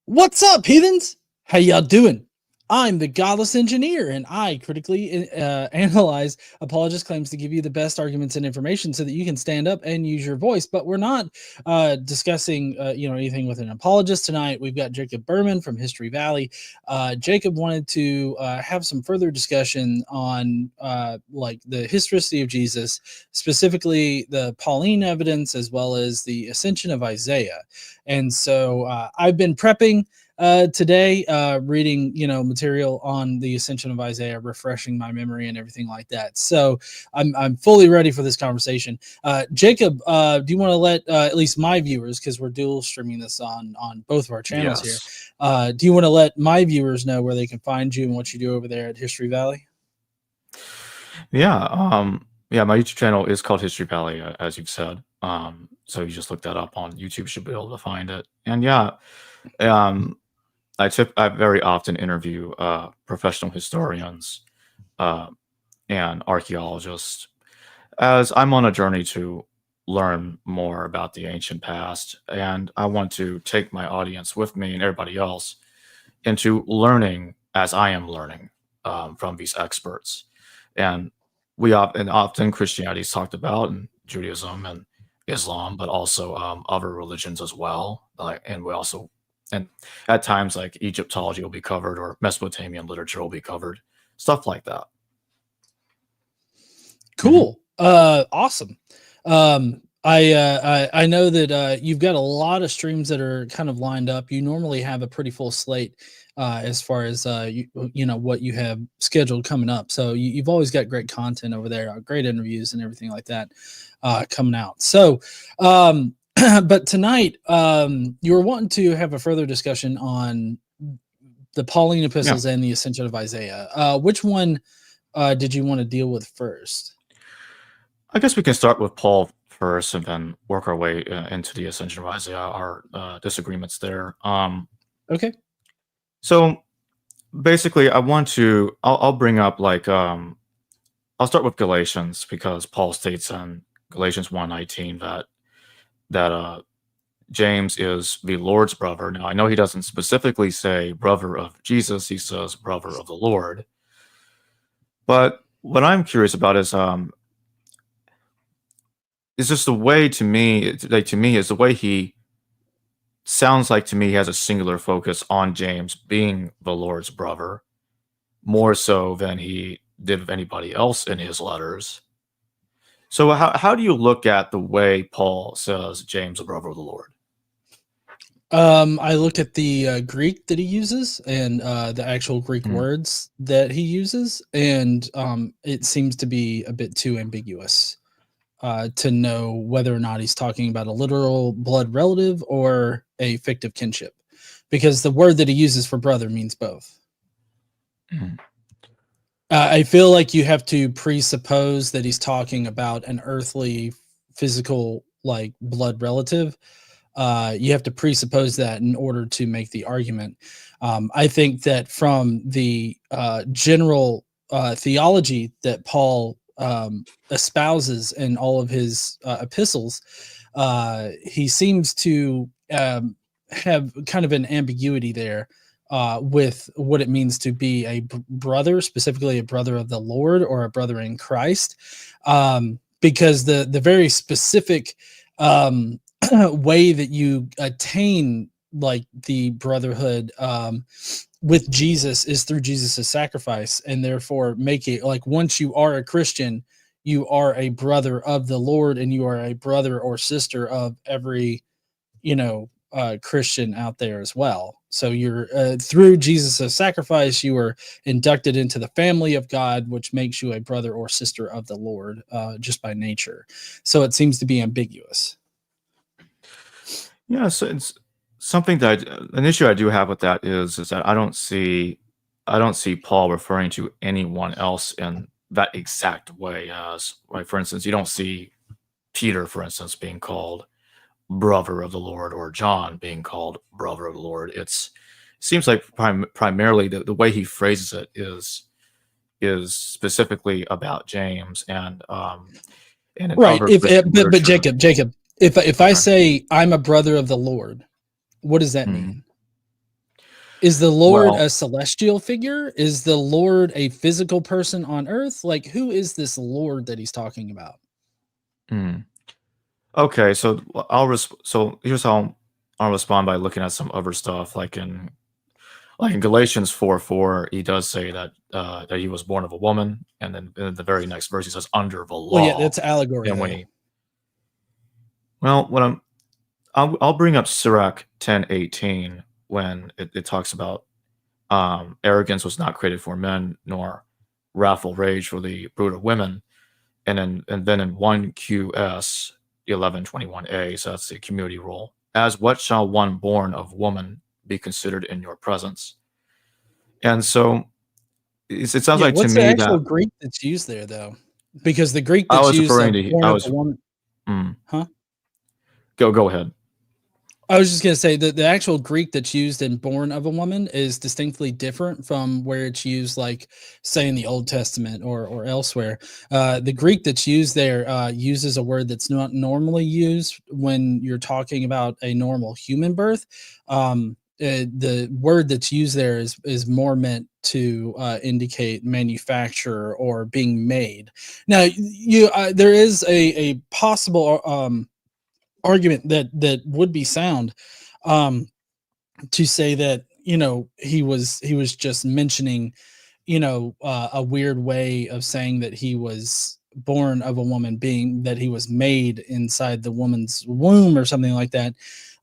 What's up, heathens? How y'all doing? I'm the Godless Engineer, and I critically analyze apologist claims to give you the best arguments and information so that you can stand up and use your voice. But we're not discussing, anything with an apologist tonight. We've got Jacob Berman from History Valley. Jacob wanted to have some further discussion on like the historicity of Jesus, specifically the Pauline evidence, as well as the Ascension of Isaiah. And so I've been prepping today, reading material on the Ascension of Isaiah, refreshing my memory and everything like that. So I'm fully ready for this conversation. Jacob, do you want to let at least my viewers, because we're dual streaming this on both of our channels here, do you want to let my viewers know where they can find you and what you do over there at History Valley? Yeah, my YouTube channel is called History Valley, as you've said. So you just look that up on YouTube, you should be able to find it. And I very often interview professional historians and archaeologists, as I'm on a journey to learn more about the ancient past, and I want to take my audience with me and everybody else into learning as I am learning from these experts. And often Christianity is talked about, and Judaism and Islam, but also other religions as well. And at times, like Egyptology will be covered, or Mesopotamian literature will be covered, stuff like that. Cool. Awesome. I know that you've got a lot of streams that are kind of lined up. You normally have a pretty full slate as far as what you have scheduled coming up. So you've always got great content over there, great interviews and everything like that coming out. So, but tonight you were wanting to have a further discussion on the Pauline epistles and the Ascension of Isaiah. Which one did you want to deal with first? I guess we can start with Paul first and then work our way into the Ascension of Isaiah, our disagreements there. Okay. So basically, I'll bring up I'll start with Galatians, because Paul states in Galatians 1:19 that James is the Lord's brother. Now, I know he doesn't specifically say brother of Jesus, he says brother of the Lord. But what I'm curious about is just the way, to me, is the way he sounds like, to me, he has a singular focus on James being the Lord's brother, more so than he did with anybody else in his letters. So how do you look at the way Paul says James, the brother of the Lord? I look at the Greek that he uses and the actual Greek words that he uses, and it seems to be a bit too ambiguous to know whether or not he's talking about a literal blood relative or a fictive kinship, because the word that he uses for brother means both. I feel like you have to presuppose that he's talking about an earthly, physical, like blood relative. You have to presuppose that in order to make the argument. I think that from the general theology that Paul espouses in all of his epistles, he seems to have kind of an ambiguity there with what it means to be a brother, specifically a brother of the Lord or a brother in Christ, because the very specific way that you attain like the brotherhood with Jesus is through Jesus's sacrifice, and therefore make it like, once you are a Christian, you are a brother of the Lord, and you are a brother or sister of every Christian out there as well. So you're through Jesus' sacrifice, you are inducted into the family of God, which makes you a brother or sister of the Lord just by nature. So it seems to be ambiguous. Yeah, so it's something that an issue I do have with that is that I don't see Paul referring to anyone else in that exact way. As, like, for instance, you don't see Peter, for instance, being called brother of the Lord, or John being called brother of the Lord. It seems like primarily the way he phrases it is specifically about James, and right. But Jacob, if I say I'm a brother of the Lord, what does that mean? Is the Lord Well, a celestial figure? Is the Lord a physical person on earth? Like, who is this Lord that he's talking about? hmm. Okay, so so here's how I'll respond by looking at some other stuff, like in Galatians 4:4, he does say that that he was born of a woman, and then in the very next verse he says under the Well, yeah, law. that's allegory And when though. he well, what I'll bring up Sirach 10:18 when it talks about arrogance was not created for men, nor wrathful rage for the brood of women. And then in 1 QS 11:21a, so that's the community rule. As what shall one born of woman be considered in your presence? And so it sounds Yeah, like to what's the me actual that Greek that's used there though? Because the Greek I that's was used referring of to born I of was a woman, mm, huh? go ahead. I was just gonna say that the actual Greek that's used in "born of a woman" is distinctly different from where it's used, like say in the Old Testament or elsewhere. The Greek that's used there uses a word that's not normally used when you're talking about a normal human birth. The word that's used there is more meant to indicate manufacture or being made. Now, there is a possible argument that would be sound, um, to say that he was just mentioning a weird way of saying that he was born of a woman, being that he was made inside the woman's womb or something like that.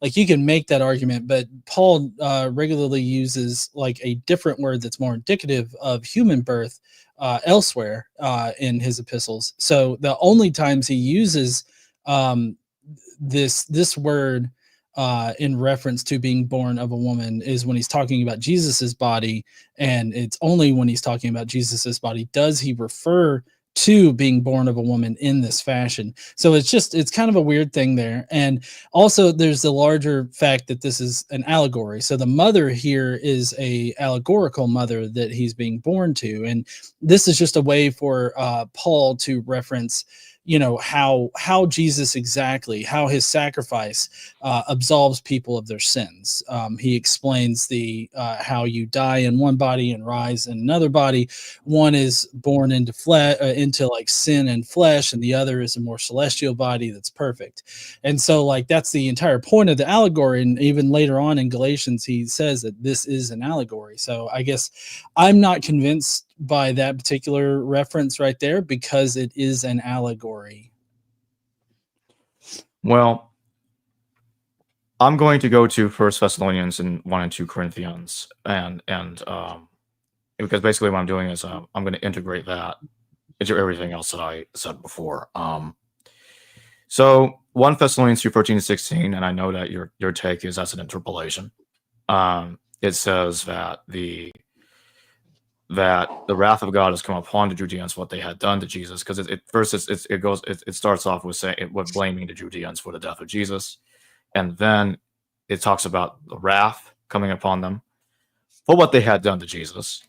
Like you can make that argument, but Paul regularly uses like a different word that's more indicative of human birth elsewhere in his epistles. So the only times he uses um, this word in reference to being born of a woman is when he's talking about Jesus's body, and it's only when he's talking about Jesus's body does he refer to being born of a woman in this fashion. So it's kind of a weird thing there. And also there's the larger fact that this is an allegory. So the mother here is a allegorical mother that he's being born to, and this is just a way for Paul to reference how Jesus exactly, how his sacrifice absolves people of their sins. He explains the how you die in one body and rise in another body. One is born into flesh, into like sin and flesh, and the other is a more celestial body that's perfect. And so, like that's the entire point of the allegory. And even later on in Galatians, he says that this is an allegory. So I guess I'm not convinced by that particular reference right there because it is an allegory. Well, I'm going to go to First Thessalonians and 1 and 2 Corinthians, and because basically what I'm doing is I'm going to integrate that into everything else that I said before. So 1 Thessalonians 2:14-16, and I know that your take is that's an interpolation. It says that the wrath of God has come upon the Judeans for what they had done to Jesus, because it starts off with saying with blaming the Judeans for the death of Jesus, and then it talks about the wrath coming upon them for what they had done to Jesus.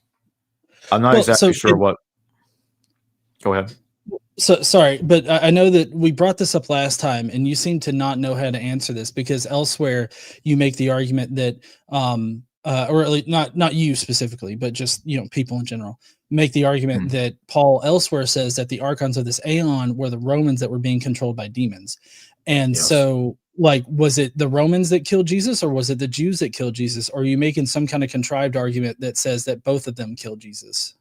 I'm not Well, exactly sure what. Go ahead. so sorry, but I know that we brought this up last time, and you seem to not know how to answer this because elsewhere you make the argument that, or at least not you specifically, but just people in general make the argument Hmm. that Paul elsewhere says that the archons of this aeon were the Romans that were being controlled by demons, and Yes. so like was it the Romans that killed Jesus, or was it the Jews that killed Jesus, or are you making some kind of contrived argument that says that both of them killed Jesus?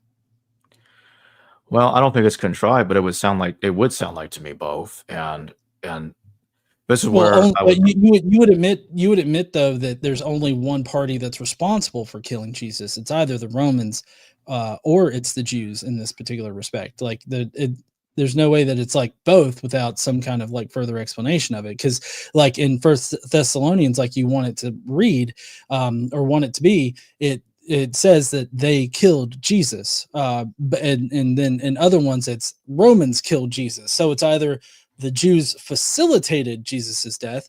Well, I don't think it's contrived, but it would sound like to me both, and this is Well, where I would. you would admit though that there's only one party that's responsible for killing Jesus. It's either the Romans, or it's the Jews in this particular respect. Like there's no way that it's like both without some kind of like further explanation of it. Because like in First Thessalonians, like you want it to read, or want it to be, it says that they killed Jesus, and then in other ones it's Romans killed Jesus. So it's either the Jews facilitated Jesus's death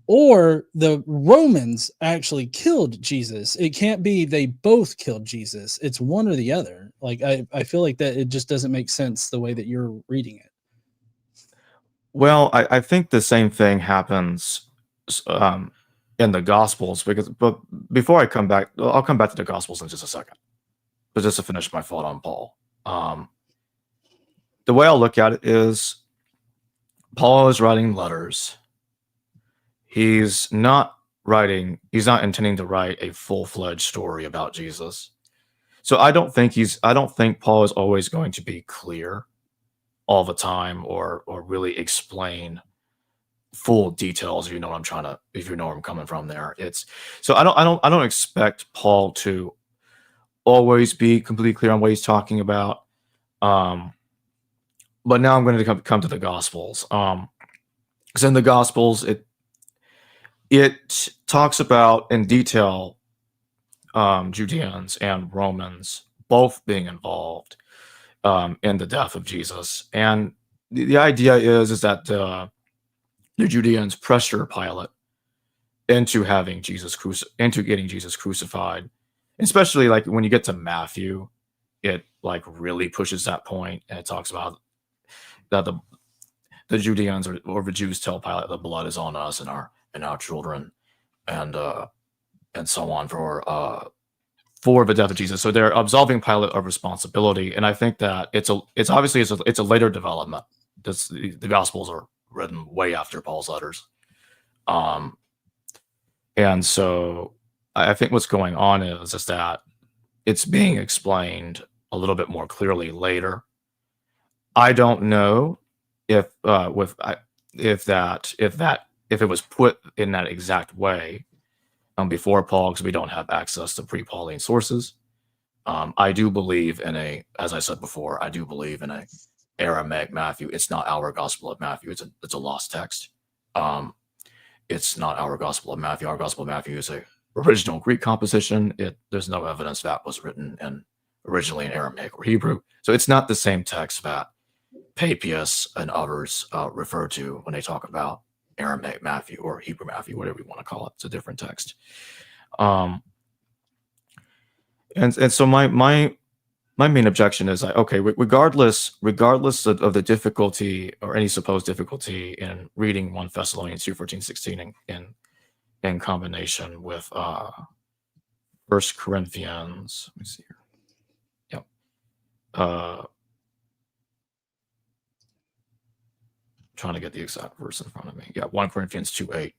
or the Romans actually killed Jesus. It can't be they both killed Jesus. It's one or the other. Like I feel like that it just doesn't make sense the way that you're reading it. Well, I think the same thing happens. in the Gospels, but before I come back, I'll come back to the Gospels in just a second. But just to finish my thought on Paul, the way I look at it is Paul is writing letters. He's not intending to write a full-fledged story about Jesus. So I don't think Paul is always going to be clear all the time or really explain full details, if you know what I'm coming from there. So I don't expect Paul to always be completely clear on what he's talking about. But now I'm going to come to the Gospels. Because in the Gospels, it talks about in detail Judeans and Romans both being involved in the death of Jesus, and the idea is that the Judeans pressure Pilate into getting Jesus crucified, especially like when you get to Matthew, it like really pushes that point, and it talks about that the Judeans or the Jews tell Pilate the blood is on us and our children, and so on for the death of Jesus. So they're absolving Pilate of responsibility, and I think that it's a later development. The Gospels are written way after Paul's letters, and so I think what's going on is that it's being explained a little bit more clearly later. I don't know if it was put in that exact way before Paul, because we don't have access to pre-Pauline sources. I do believe as I said before, I do believe in a Aramaic Matthew. It's not our Gospel of Matthew. It's a lost text. It's not our Gospel of Matthew. Our Gospel of Matthew is a original Greek composition. There's no evidence that was written originally in Aramaic or Hebrew. So it's not the same text that Papias and others refer to when they talk about Aramaic Matthew or Hebrew Matthew, whatever you want to call it. It's a different text. And so my main objection is that, okay, regardless of the difficulty or any supposed difficulty in reading 1 Thessalonians 2:14-16 in combination with 1 Corinthians, let me see here. Yep. Trying to get the exact verse in front of me. Yeah, 1 Corinthians 2:8.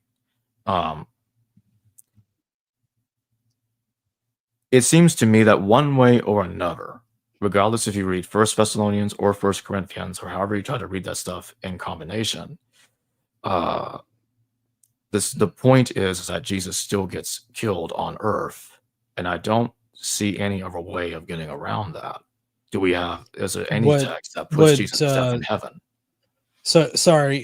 It seems to me that one way or another, regardless if you read 1 Thessalonians or 1 Corinthians, or however you try to read that stuff in combination, the point is that Jesus still gets killed on earth, and I don't see any other way of getting around that. Is there any text that puts Jesus to death in heaven? So sorry.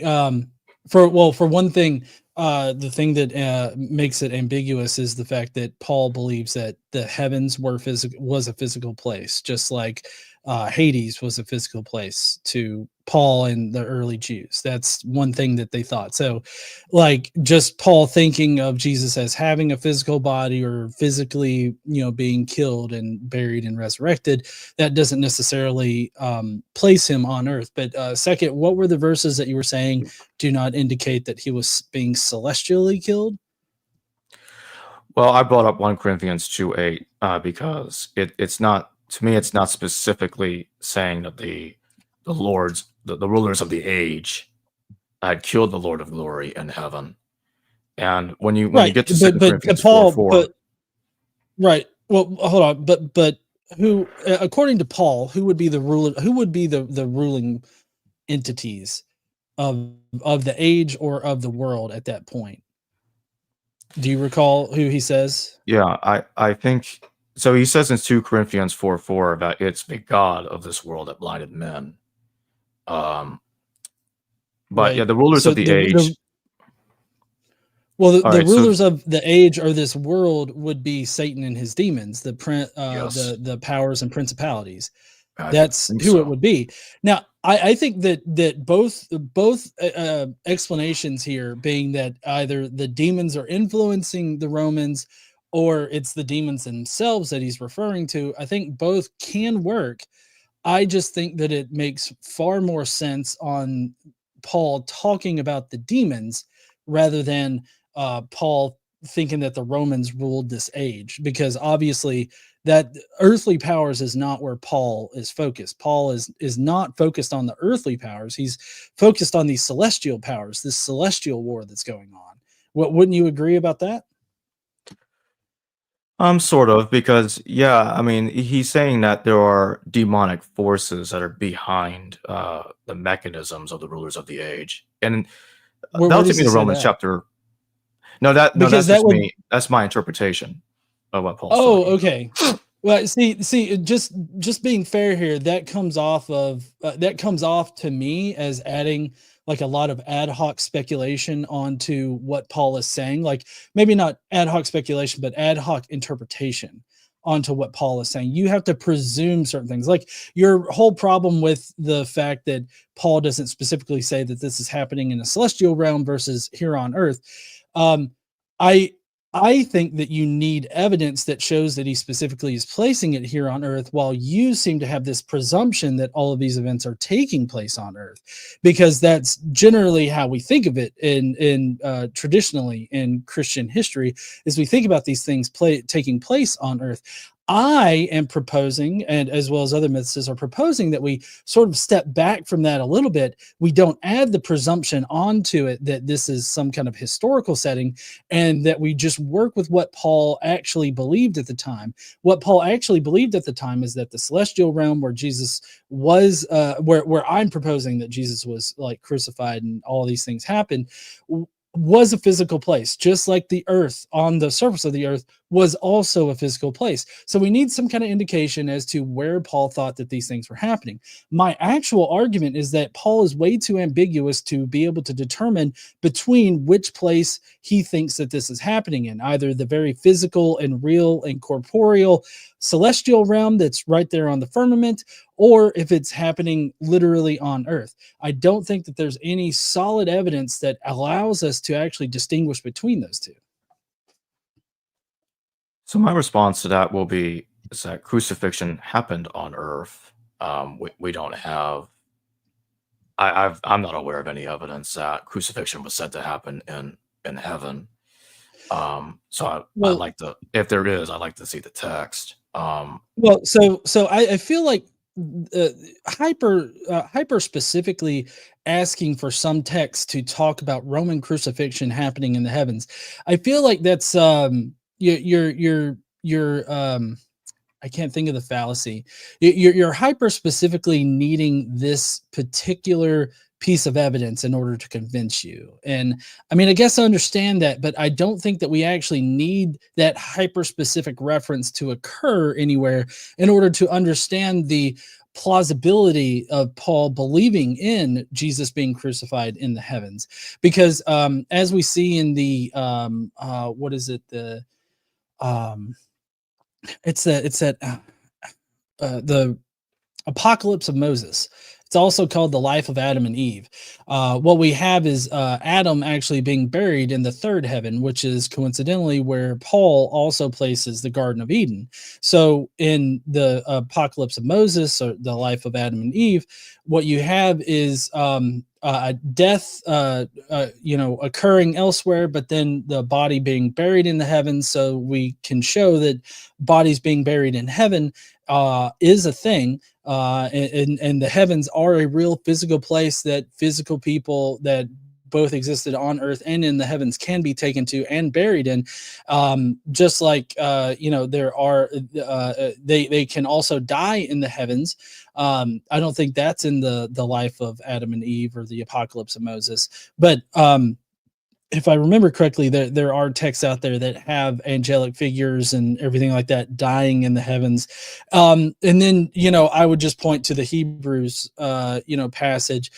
For one thing, the thing that makes it ambiguous is the fact that Paul believes that the heavens was a physical place, just like Hades was a physical place to Paul and the early Jews. That's one thing that they thought. So, like, just Paul thinking of Jesus as having a physical body or physically, being killed and buried and resurrected, that doesn't necessarily place him on earth. But second, what were the verses that you were saying do not indicate that he was being celestially killed? Well, I brought up 1 Corinthians 2:8 because it's not, to me, it's not specifically saying that the rulers of the age had killed the Lord of glory in heaven. And when you get to 2 Corinthians 4:4, right. Well, hold on, but who, according to Paul, who would be the ruler? Who would be the ruling entities of the age or of the world at that point? Do you recall who he says? Yeah, I think so. He says in 2 Corinthians 4:4 that it's the God of this world that blinded men. But right. Yeah, the rulers of the age. The rulers of the age or this world would be Satan and his demons, the powers and principalities. That's who it would be. Now, I think that both explanations here being that either the demons are influencing the Romans or it's the demons themselves that he's referring to, I think both can work. I just think that it makes far more sense on Paul talking about the demons rather than Paul thinking that the Romans ruled this age, because obviously that earthly powers is not where Paul is focused. Paul is not focused on the earthly powers. He's focused on these celestial powers, this celestial war that's going on. What, wouldn't you agree about that? Sort of, because yeah, I mean, he's saying that there are demonic forces that are behind the mechanisms of the rulers of the age, and Where that'll take does me he to say Romans that? chapter. No, Because that's that just would. me. That's my interpretation of what Paul's Oh, talking about. okay. Well, see, just being fair here, that comes off of that comes off to me as adding like a lot of ad hoc speculation onto what Paul is saying. Like maybe not ad hoc speculation, but ad hoc interpretation onto what Paul is saying. You have to presume certain things. Like your whole problem with the fact that Paul doesn't specifically say that this is happening in the celestial realm versus here on earth. Um, I I think that you need evidence that shows that he specifically is placing it here on Earth, while you seem to have this presumption that all of these events are taking place on Earth, because that's generally how we think of it in traditionally in Christian history, is we think about these things taking place on Earth. I am proposing, and as well as other mythicists are proposing, that we sort of step back from that a little bit. We don't add the presumption onto it that this is some kind of historical setting, and that we just work with what Paul actually believed at the time. What Paul actually believed at the time is that the celestial realm where Jesus was, where I'm proposing that Jesus was like crucified and all these things happened, was a physical place, just like the earth on the surface of the earth was also a physical place. So we need some kind of indication as to where Paul thought that these things were happening. My actual argument is that Paul is way too ambiguous to be able to determine between which place he thinks that this is happening in, either the very physical and real and corporeal celestial realm that's right there on the firmament, or if it's happening literally on earth. I don't think that there's any solid evidence that allows us to actually distinguish between those two. So my response to that will be is that crucifixion happened on Earth. We don't have. I'm not aware of any evidence that crucifixion was said to happen in heaven. So I Well, like to, if there is, I like to see the text. well, so I feel like uh, hyper specifically asking for some text to talk about Roman crucifixion happening in the heavens. I feel like that's you're I can't think of the fallacy. You're hyper specifically needing this particular piece of evidence in order to convince you. And I mean, I guess I understand that, but I don't think that we actually need that hyper specific reference to occur anywhere in order to understand the plausibility of Paul believing in Jesus being crucified in the heavens. Because as we see in the what is it, um it's that the Apocalypse of Moses. It's also called the life of Adam and Eve. What we have is Adam actually being buried in the third heaven, which is coincidentally where Paul also places the Garden of Eden. So, in the Apocalypse of Moses, or the life of Adam and Eve, what you have is death, occurring elsewhere, but then the body being buried in the heavens. So we can show that bodies being buried in heaven is a thing, and the heavens are a real physical place that physical people that both existed on earth and in the heavens can be taken to and buried in, just like there are they can also die in the heavens. I don't think that's in the life of Adam and Eve or the Apocalypse of Moses, but if I remember correctly, there are texts out there that have angelic figures and everything like that dying in the heavens. And then, I would just point to the Hebrews, passage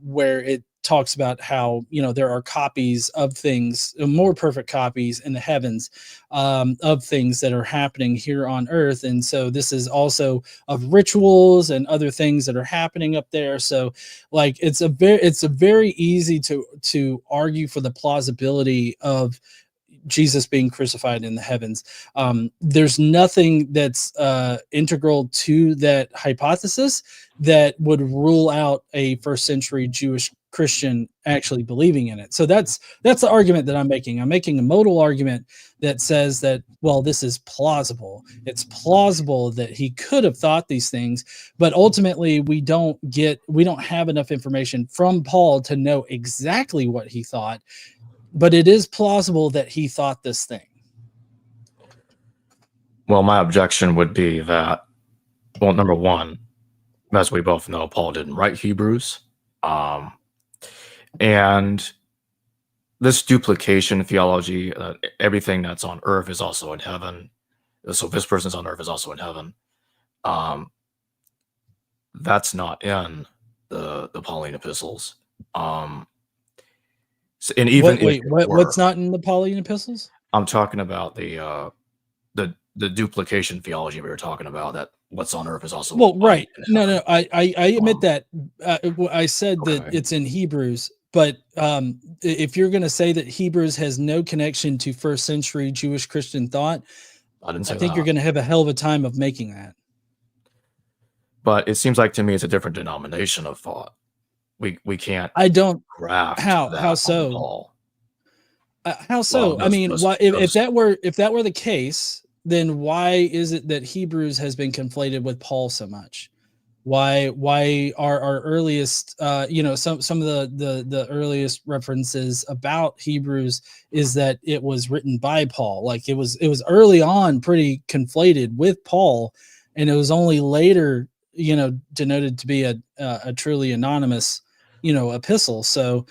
where it talks about how, there are copies of things, more perfect copies in the heavens, of things that are happening here on earth. And so this is also of rituals and other things that are happening up there. So like it's a very easy to argue for the plausibility of Jesus being crucified in the heavens. There's nothing that's integral to that hypothesis that would rule out a first century Jewish Christian actually believing in it. So that's the argument that I'm making. I'm making a modal argument that says that, well, this is plausible. It's plausible that he could have thought these things, but ultimately we don't have enough information from Paul to know exactly what he thought, but it is plausible that he thought this thing. Well, my objection would be that, well, number one, as we both know, Paul didn't write Hebrews. And this duplication theology, everything that's on earth is also in heaven. So this person's on earth is also in heaven. That's not in the Pauline epistles. And even what's not in the Pauline epistles? I'm talking about the duplication theology we were talking about, that what's on earth is also right. No, I admit that. I said that it's in Hebrews, but if you're going to say that Hebrews has no connection to first century Jewish Christian thought, I think you're going to have a hell of a time of making that. But it seems like to me it's a different denomination of thought. We can't. I don't graft how so. How so? Well, I mean, if that were the case, then why is it that Hebrews has been conflated with Paul so much? Why are our earliest, some of the earliest references about Hebrews is that it was written by Paul? Like it was early on pretty conflated with Paul, and it was only later, denoted to be a truly anonymous, epistle. So,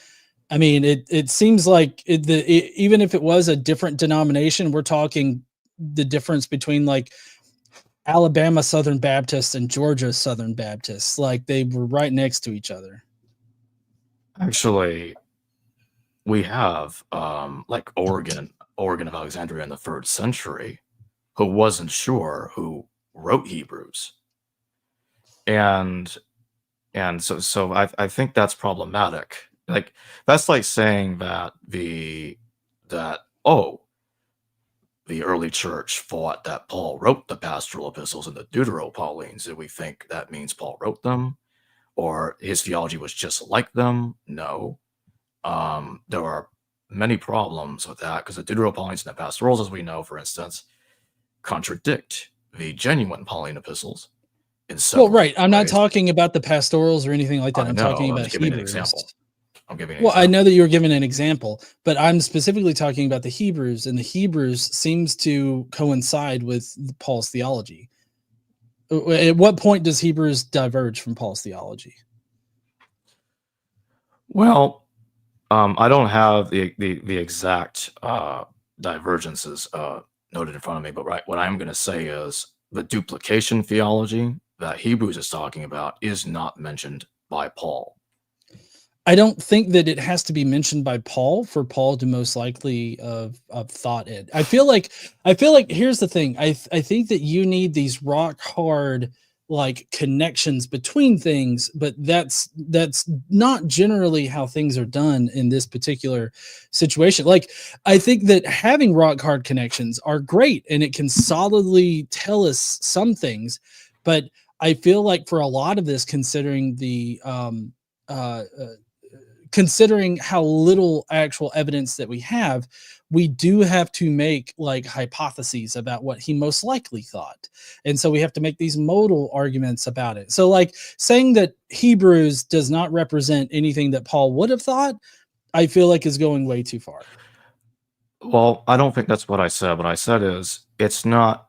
I mean, it seems like even if it was a different denomination, we're talking the difference between like Alabama Southern Baptists and Georgia Southern Baptists, like they were right next to each other. Actually, we have like Origen of Alexandria in the 3rd century, who wasn't sure who wrote Hebrews, and so I think that's problematic. Like that's like saying that the early church thought that Paul wrote the pastoral epistles and the Deuteropaulines. Do we think that means Paul wrote them, or his theology was just like them? No. There are many problems with that, because the Deuteropaulines and the pastorals, as we know, for instance, contradict the genuine Pauline epistles. Well, right. I'm not talking about the pastorals or anything like that. I'm talking about Hebrews. An example. I'm giving. Well, I know that you're giving an example, but I'm specifically talking about the Hebrews, and the Hebrews seems to coincide with Paul's theology. At what point does Hebrews diverge from Paul's theology? Well, I don't have the exact divergences noted in front of me, but what I'm going to say is the duplication theology that Hebrews is talking about is not mentioned by Paul. I don't think that it has to be mentioned by Paul for Paul to most likely have thought it. I feel like here's the thing. I think that you need these rock hard like connections between things, but that's not generally how things are done in this particular situation. Like I think that having rock hard connections are great, and it can solidly tell us some things, but I feel like for a lot of this, considering the considering how little actual evidence that we have, we do have to make like hypotheses about what he most likely thought. And so we have to make these modal arguments about it. So like saying that Hebrews does not represent anything that Paul would have thought, I feel like is going way too far. Well, I don't think that's what I said. What I said is it's not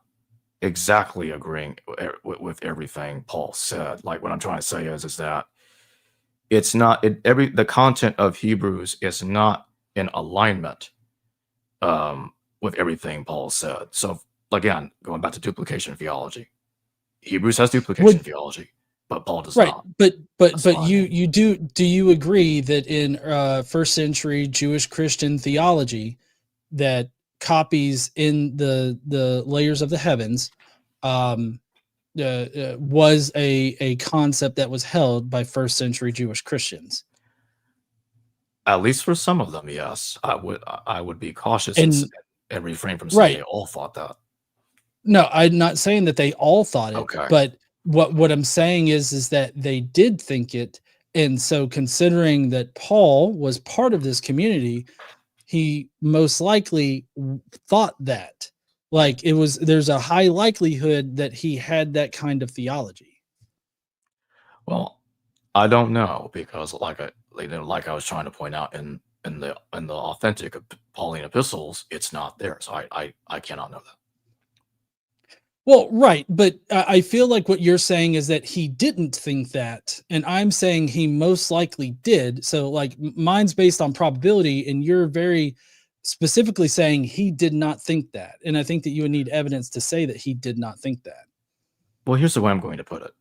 exactly agreeing with everything Paul said. Like what I'm trying to say is that it's not the content of Hebrews is not in alignment with everything Paul said. So again, going back to duplication theology, Hebrews has duplication theology, but Paul does not. But you do you agree that in 1st century Jewish Christian theology that copies in the layers of the heavens was a concept that was held by 1st century Jewish Christians? At least for some of them, yes. I would be cautious and refrain from saying they all thought that. No, I'm not saying that they all thought it. Okay. But what I'm saying is that they did think it, And so considering that Paul was part of this community, he most likely thought that, like, there's a high likelihood that he had that kind of theology. Well, I don't know because, like I was trying to point out in the authentic Pauline epistles, it's not there, so I cannot know that. Well, right, but I feel like what you're saying is that he didn't think that, and I'm saying he most likely did. So, like, mine's based on probability, and you're very specifically saying he did not think that. And I think that you would need evidence to say that he did not think that. Well, here's the way I'm going to put it.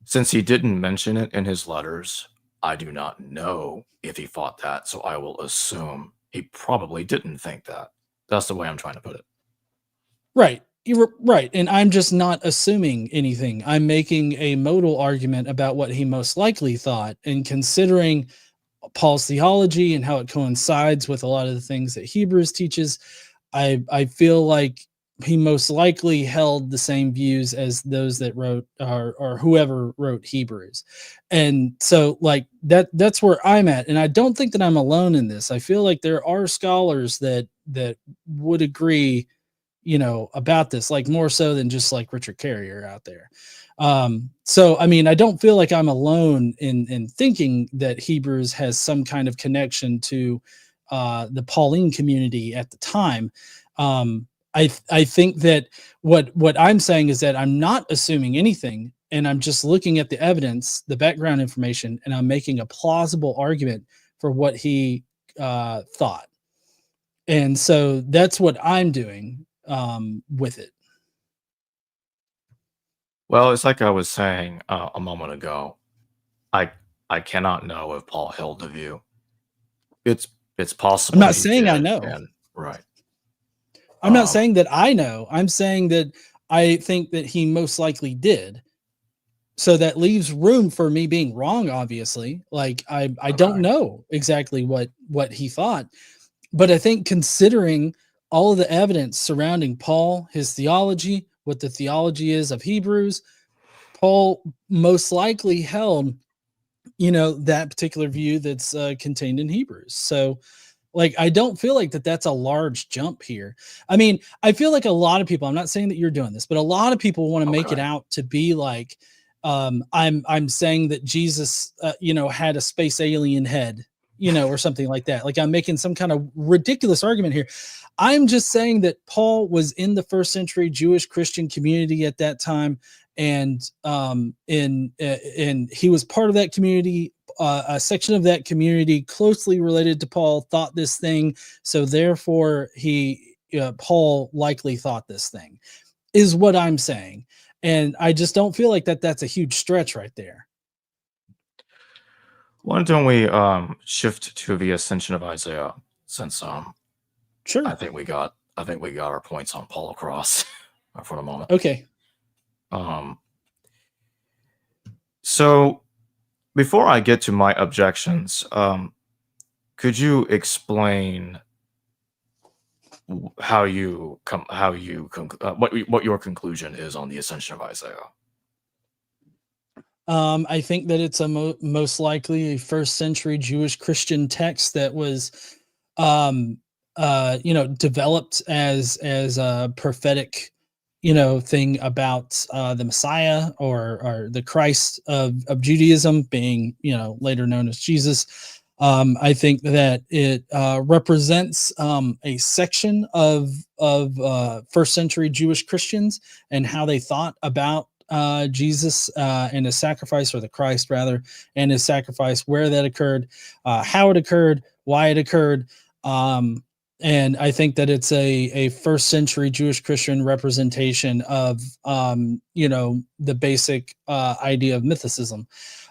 Since he didn't mention it in his letters, I do not know if he thought that, so I will assume he probably didn't think that. That's the way I'm trying to put it. Right. You're right. And I'm just not assuming anything. I'm making a modal argument about what he most likely thought, and considering Paul's theology and how it coincides with a lot of the things that Hebrews teaches, I feel like he most likely held the same views as those that wrote, or whoever wrote Hebrews. And so, like, that's where I'm at. And I don't think that I'm alone in this. I feel like there are scholars that would agree, about this, like, more so than just like Richard Carrier out there. So I mean, I don't feel like I'm alone in thinking that Hebrews has some kind of connection to the Pauline community at the time. I think that what I'm saying is that I'm not assuming anything, and I'm just looking at the evidence, the background information, and I'm making a plausible argument for what he thought. And so that's what I'm doing with it. Well, it's like I was saying a moment ago. I I cannot know if Paul held the view. It's it's I'm possible not he saying I did, know. and right. I'm not Um, saying that I know. I'm saying that I think that he most likely did. So that leaves room for me being wrong, obviously. Like, I don't okay. know exactly what he thought, but I think considering all of the evidence surrounding Paul, his theology, what the theology is of Hebrews, Paul most likely held, that particular view that's contained in Hebrews. So, like, I don't feel like that's a large jump here. I mean, I feel like a lot of people, I'm not saying that you're doing this, but a lot of people want to make it Okay. out to be like, I'm saying that Jesus, had a space alien head, or something like that. Like, I'm making some kind of ridiculous argument here. I'm just saying that Paul was in the first century Jewish Christian community at that time, and he was part of that community. A section of that community closely related to Paul thought this thing, so therefore Paul likely thought this thing, is what I'm saying. And I just don't feel like that's a huge stretch right there. Why don't we shift to the Ascension of Isaiah since Sure. I think we got our points on Paul across for the moment. Okay. Um, so before I get to my objections, could you explain what your conclusion is on the Ascension of Isaiah? I think that it's a most likely a first century Jewish Christian text that was, um, developed as a prophetic, thing about the Messiah, or the Christ of Judaism, being, later known as Jesus. I think that it represents a section of first century Jewish Christians and how they thought about Jesus and his sacrifice, or the Christ rather, and his sacrifice, where that occurred, how it occurred, why it occurred. Um, and I think that it's a first century Jewish Christian representation of, the basic idea of mythicism.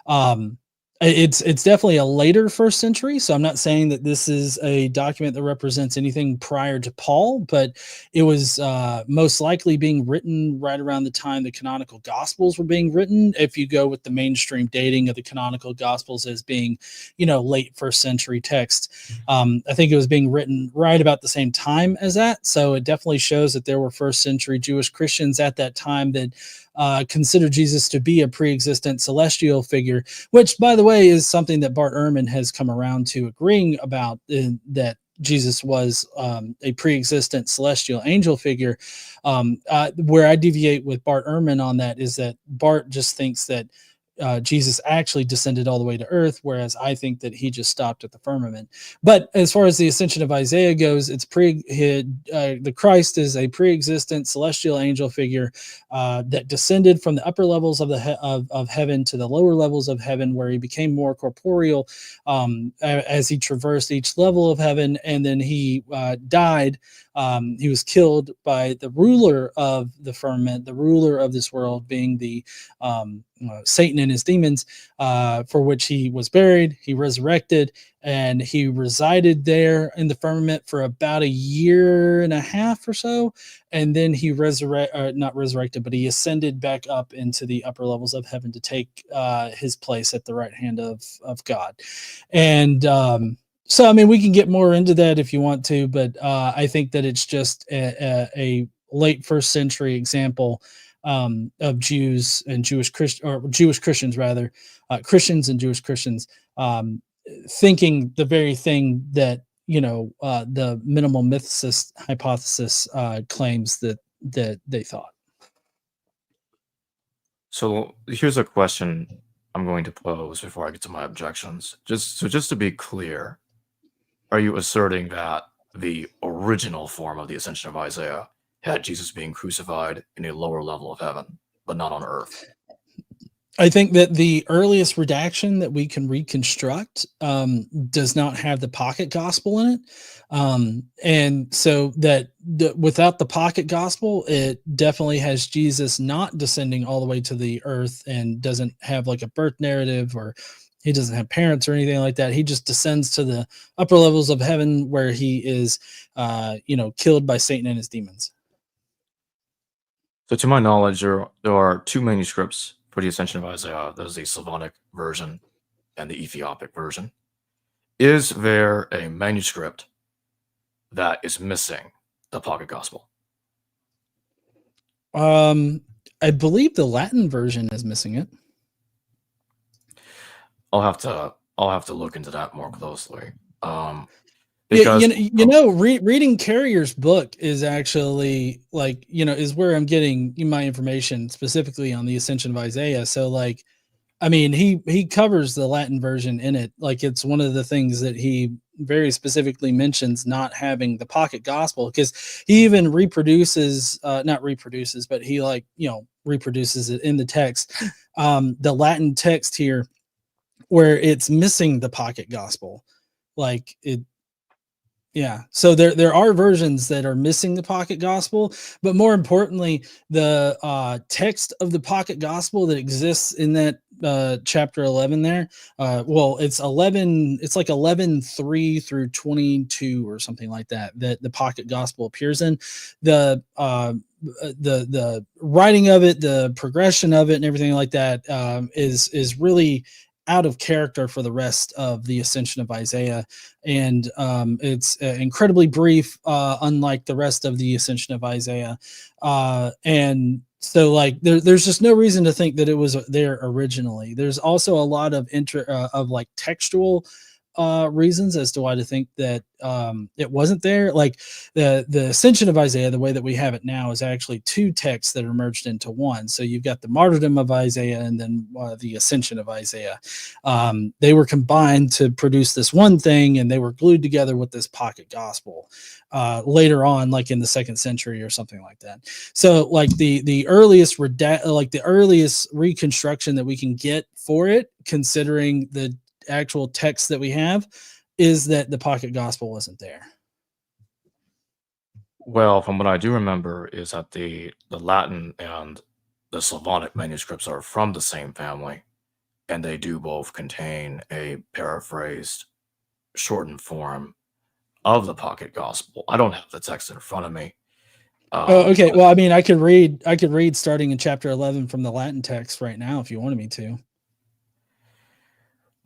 Um, it's definitely a later first century, so I'm not saying that this is a document that represents anything prior to Paul, but it was most likely being written right around the time the canonical gospels were being written, if you go with the mainstream dating of the canonical gospels as being, late first century text. I think it was being written right about the same time as that, so it definitely shows that there were first century Jewish Christians at that time that considered Jesus to be a pre-existent celestial figure, which, by the way, is something that Bart Ehrman has come around to agreeing about, that Jesus was a pre-existent celestial angel figure. Where I deviate with Bart Ehrman on that is that Bart just thinks that Jesus actually descended all the way to earth, whereas I think that he just stopped at the firmament. But as far as the Ascension of Isaiah goes, it's the Christ is a pre-existent celestial angel figure that descended from the upper levels of of heaven to the lower levels of heaven, where he became more corporeal as he traversed each level of heaven, and then he died. He was killed by the ruler of the firmament, the ruler of this world, being the Satan and his demons, for which he was buried. He resurrected, and he resided there in the firmament for about a year and a half or so, and then he not resurrected, but he ascended back up into the upper levels of heaven to take his place at the right hand of God. And so, I mean, we can get more into that if you want to, but I think that it's just a late first century example of Jews and Jewish Christians, rather, Christians and Jewish Christians, thinking the very thing that the minimal mythicist hypothesis claims that they thought. So here's a question I'm going to pose before I get to my objections. Just to be clear, are you asserting that the original form of the Ascension of Isaiah had Jesus being crucified in a lower level of heaven, but not on earth? I think that the earliest redaction that we can reconstruct does not have the pocket gospel in it. And so that without the pocket gospel, it definitely has Jesus not descending all the way to the earth, and doesn't have like a birth narrative, or he doesn't have parents or anything like that. He just descends to the upper levels of heaven, where he is, killed by Satan and his demons. So to my knowledge, there are two manuscripts for the Ascension of Isaiah. There's the Slavonic version and the Ethiopic version. Is there a manuscript that is missing the pocket gospel? I believe the Latin version is missing it. I'll have to look into that more closely. Because reading Carrier's book is actually is where I'm getting my information specifically on the Ascension of Isaiah. So I mean, he covers the Latin version in it. Like, it's one of the things that he very specifically mentions not having the pocket gospel, because he even reproduces, not reproduces, but he reproduces it in the text, the Latin text here, where it's missing the pocket gospel. Yeah, so there are versions that are missing the pocket gospel, but more importantly, the text of the pocket gospel that exists in that chapter 11 there, it's 11, it's like 11:3 through 22 or something like that the pocket gospel appears in. The writing of it, the progression of it, and everything like that is really out of character for the rest of the Ascension of Isaiah, and it's incredibly brief, unlike the rest of the Ascension of Isaiah, and so there's just no reason to think that it was there originally. There's also a lot of textual reasons as to why to think that it wasn't there. Like the Ascension of Isaiah, the way that we have it now, is actually two texts that are merged into one. So you've got the martyrdom of Isaiah, and then the Ascension of Isaiah. They were combined to produce this one thing, and they were glued together with this pocket gospel later on, like in the 2nd century or something like that. So the earliest the earliest reconstruction that we can get for it, considering the actual text that we have, is that the pocket gospel wasn't there. Well, from what I do remember is that the Latin and the Slavonic manuscripts are from the same family, and they do both contain a paraphrased, shortened form of the pocket gospel. I don't have the text in front of me. Okay. Well, I mean, I could read starting in chapter 11 from the Latin text right now if you wanted me to.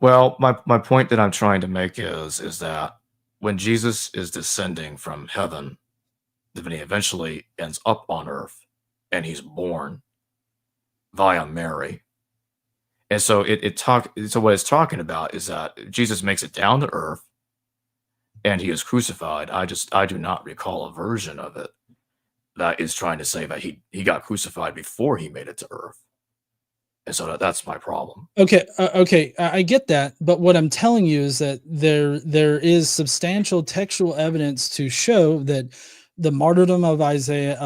Well, my point that I'm trying to make is that when Jesus is descending from heaven, then he eventually ends up on earth, and he's born via Mary. And so so what it's talking about is that Jesus makes it down to earth and he is crucified. I do not recall a version of it that is trying to say that he got crucified before he made it to earth. And so that's my problem. Okay, okay, I get that, but what I'm telling you is that there is substantial textual evidence to show that the martyrdom of Isaiah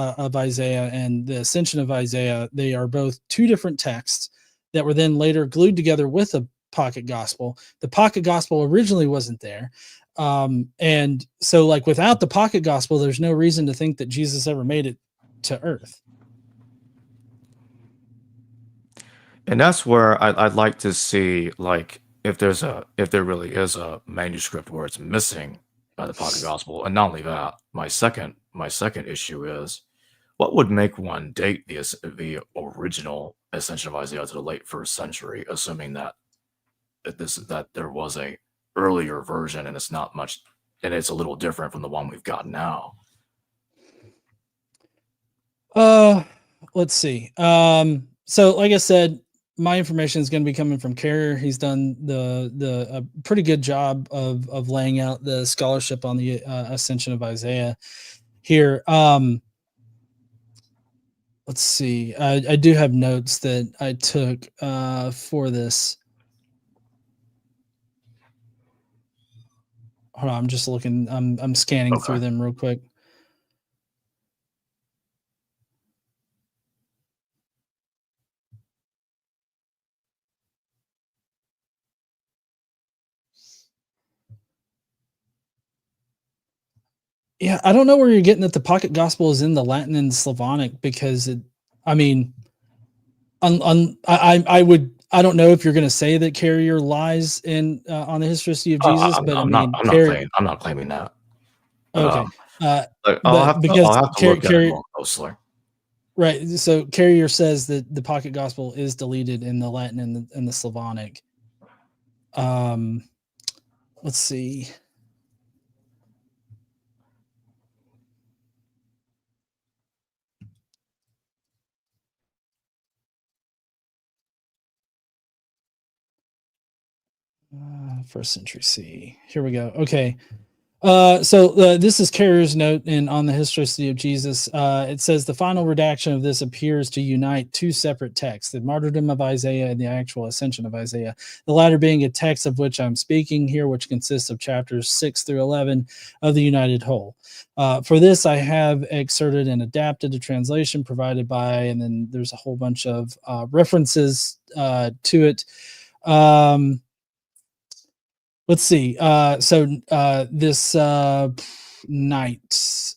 and the Ascension of Isaiah, they are both two different texts that were then later glued together with a pocket gospel. The pocket gospel originally wasn't there. And so like without the pocket gospel, there's no reason to think that Jesus ever made it to earth. And that's where I'd like to see, like, if there really is a manuscript where it's missing by the pocket gospel. And not only that, my second issue is, what would make one date the original Ascension of Isaiah to the late first century, assuming that there was a earlier version and it's a little different from the one we've got now. Let's see. So like I said, my information is going to be coming from Carrier. He's done a pretty good job of laying out the scholarship on the Ascension of Isaiah here. Let's see. I do have notes that I took for this. Hold on, I'm just looking. I'm scanning through them real quick. Yeah, I don't know where you're getting that the pocket gospel is in the Latin and Slavonic, because I mean, I don't know if you're going to say that Carrier lies in on the historicity of Jesus, but I'm not claiming that. Okay, I'll have to look at it more closely. Right. So Carrier says that the pocket gospel is deleted in the Latin and the Slavonic. Let's see. First century C. Here we go. Okay. So this is Carrier's note on the historicity of Jesus. It says the final redaction of this appears to unite two separate texts, the martyrdom of Isaiah and the actual ascension of Isaiah, the latter being a text of which I'm speaking here, which consists of chapters 6 through 11 of the united whole. For this, I have excerpted and adapted a translation provided by, and then there's a whole bunch of references to it. Let's see. This Knight,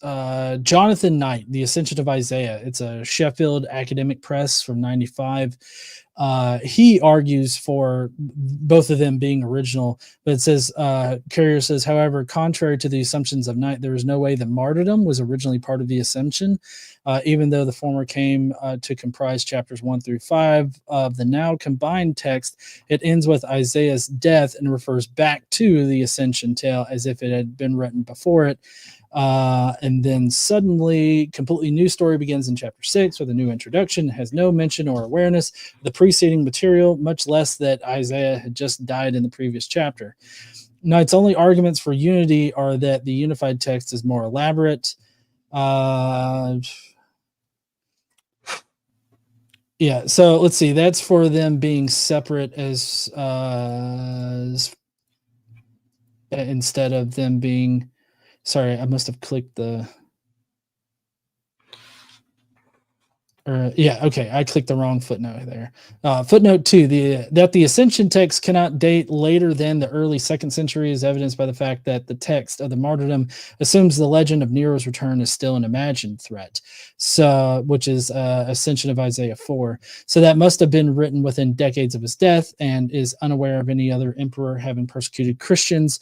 Jonathan Knight, The Ascension of Isaiah. It's a Sheffield academic press from 95. He argues for both of them being original, but it says, Carrier says, however, contrary to the assumptions of Knight, there is no way that martyrdom was originally part of the Ascension, even though the former came to comprise chapters 1 through 5 of the now combined text. It ends with Isaiah's death and refers back to the Ascension tale as if it had been written before it. And then suddenly, completely new story begins in chapter 6 with a new introduction. It has no mention or awareness of the preceding material, much less that Isaiah had just died in the previous chapter. Knight's only arguments for unity are that the unified text is more elaborate. Yeah, so let's see. That's for them being separate as instead of them being. Sorry, I must have clicked the. Yeah, okay, I clicked the wrong footnote there. Footnote 2, that the Ascension text cannot date later than the early 2nd century is evidenced by the fact that the text of the martyrdom assumes the legend of Nero's return is still an imagined threat, so which is Ascension of Isaiah 4. So that must have been written within decades of his death and is unaware of any other emperor having persecuted Christians,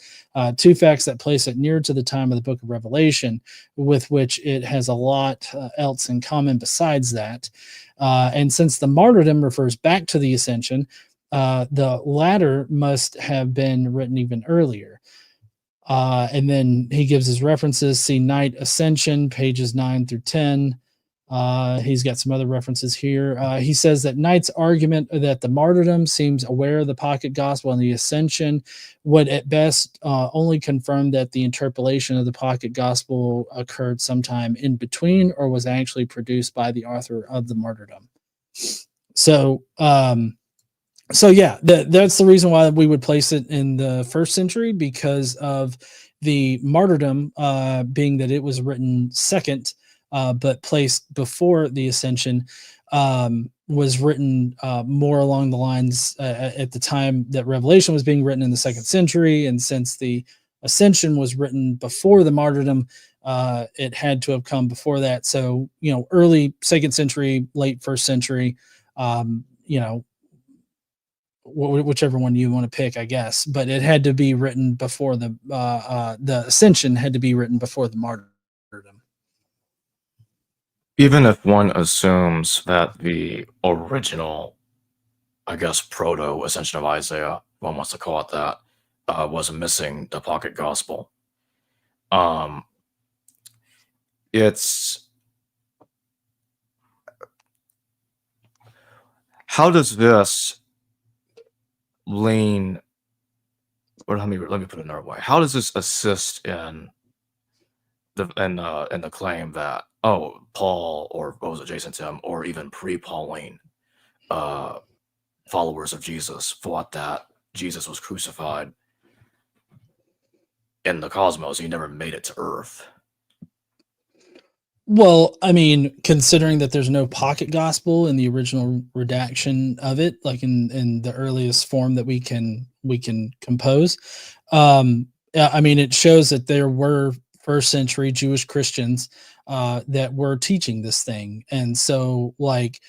two facts that place it near to the time of the book of Revelation, with which it has a lot else in common besides that. And since the martyrdom refers back to the Ascension, the latter must have been written even earlier. And then he gives his references. See Knight Ascension, pages 9 through 10. He's got some other references here. He says that Knight's argument that the martyrdom seems aware of the pocket gospel and the ascension would at best only confirm that the interpolation of the pocket gospel occurred sometime in between or was actually produced by the author of the martyrdom. So, yeah, that's the reason why we would place it in the first century, because of the martyrdom being that it was written second, but placed before the ascension, was written more along the lines at the time that Revelation was being written in the second century. And since the ascension was written before the martyrdom, it had to have come before that. So, early second century, late first century, whichever one you want to pick, I guess. But it had to be written before the ascension had to be written before the martyrdom. Even if one assumes that the original, I guess, proto Ascension of Isaiah, one wants to call it that, was missing the pocket gospel. It's how does this lean, or let me put it another way. How does this assist in the claim that, oh, Paul, or what was it, Jason Tim, or even pre-Pauline followers of Jesus thought that Jesus was crucified in the cosmos, he never made it to Earth? Well, I mean, considering that there's no pocket gospel in the original redaction of it, like in the earliest form that we can compose, I mean, it shows that there were first century Jewish Christians that were teaching this thing. And so, like,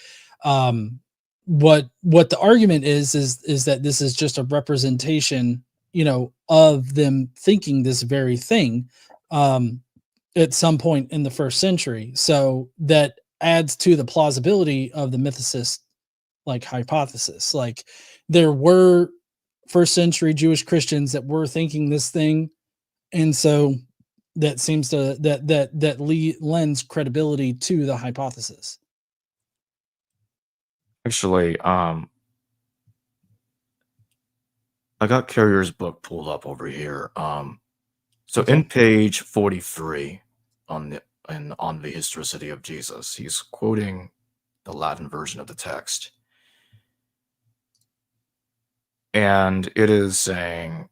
what the argument is that this is just a representation, of them thinking this very thing at some point in the first century. So that adds to the plausibility of the mythicist, like, hypothesis. Like, there were first century Jewish Christians that were thinking this thing, and so that seems to lends credibility to the hypothesis. Actually, I got Carrier's book pulled up over here. So Okay. in page 43 on the historicity of Jesus, he's quoting the Latin version of the text. And it is saying,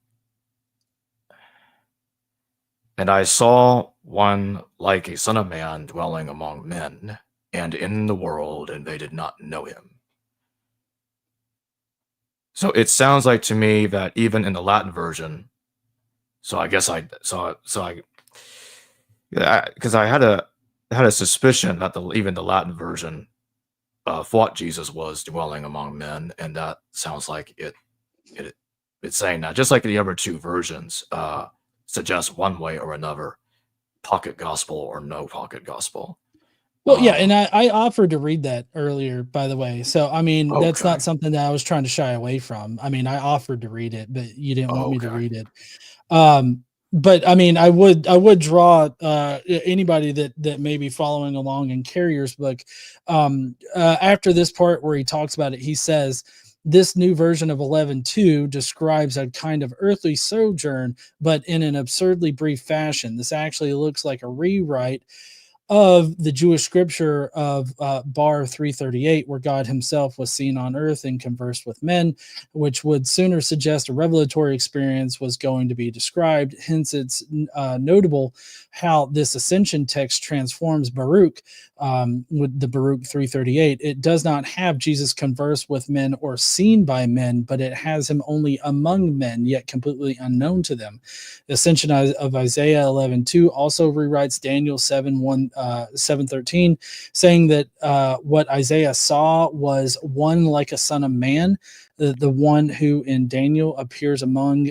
"And I saw one like a son of man dwelling among men and in the world, and they did not know him." So it sounds like to me that even in the Latin version, so I guess I saw it, because I had a suspicion that even the Latin version thought Jesus was dwelling among men, and that sounds like it's saying that, just like the other two versions suggest one way or another, pocket gospel or no pocket gospel. Well, yeah, and I offered to read that earlier, by the way. So, I mean, that's Okay. not something that I was trying to shy away from. I mean, I offered to read it, but you didn't want me to Okay. read it. But I mean, I would draw anybody that may be following along in Carrier's book. After this part where he talks about it, he says this new version of 11:2 describes a kind of earthly sojourn, but in an absurdly brief fashion. This actually looks like a rewrite of the Jewish scripture of Bar 338, where God himself was seen on earth and conversed with men, which would sooner suggest a revelatory experience was going to be described. Hence, it's notable how this ascension text transforms Baruch with the Baruch 338. It does not have Jesus converse with men or seen by men, but it has him only among men, yet completely unknown to them. The Ascension of Isaiah 11:2 also rewrites Daniel 7:13, saying that what Isaiah saw was one like a son of man, the one who in Daniel appears among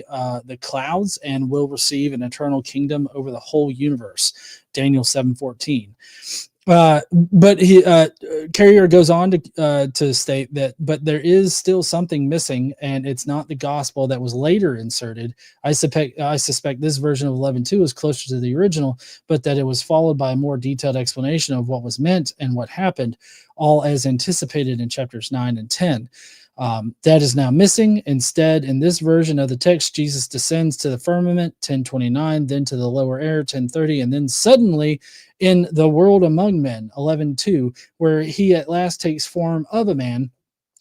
the clouds and will receive an eternal kingdom over the whole universe. Daniel 7:14. But Carrier goes on to state that, but there is still something missing, and it's not the gospel that was later inserted. I suspect this version of 11.2 is closer to the original, but that it was followed by a more detailed explanation of what was meant and what happened, all as anticipated in chapters 9 and 10. That is now missing. Instead, in this version of the text, Jesus descends to the firmament, 10:29, then to the lower air, 10:30, and then suddenly in the world among men, 11:2, where he at last takes form of a man,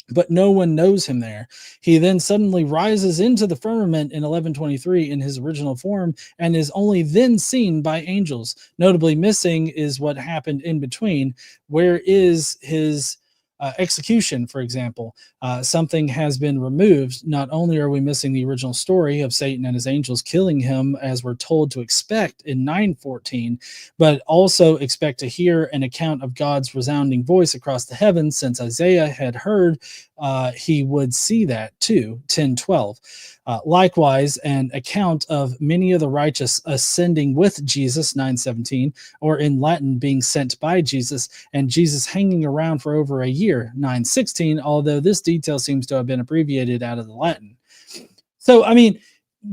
but no one knows him there. He then suddenly rises into the firmament in 11:23 in his original form and is only then seen by angels. Notably missing is what happened in between. Where is his execution, for example? Something has been removed. Not only are we missing the original story of Satan and his angels killing him, as we're told to expect in 9:14, but also expect to hear an account of God's resounding voice across the heavens, since Isaiah had heard he would see that too, 10:12. Likewise, an account of many of the righteous ascending with Jesus, 9:17, or in Latin, being sent by Jesus, and Jesus hanging around for over a year, 9:16, although this detail seems to have been abbreviated out of the Latin. So, I mean,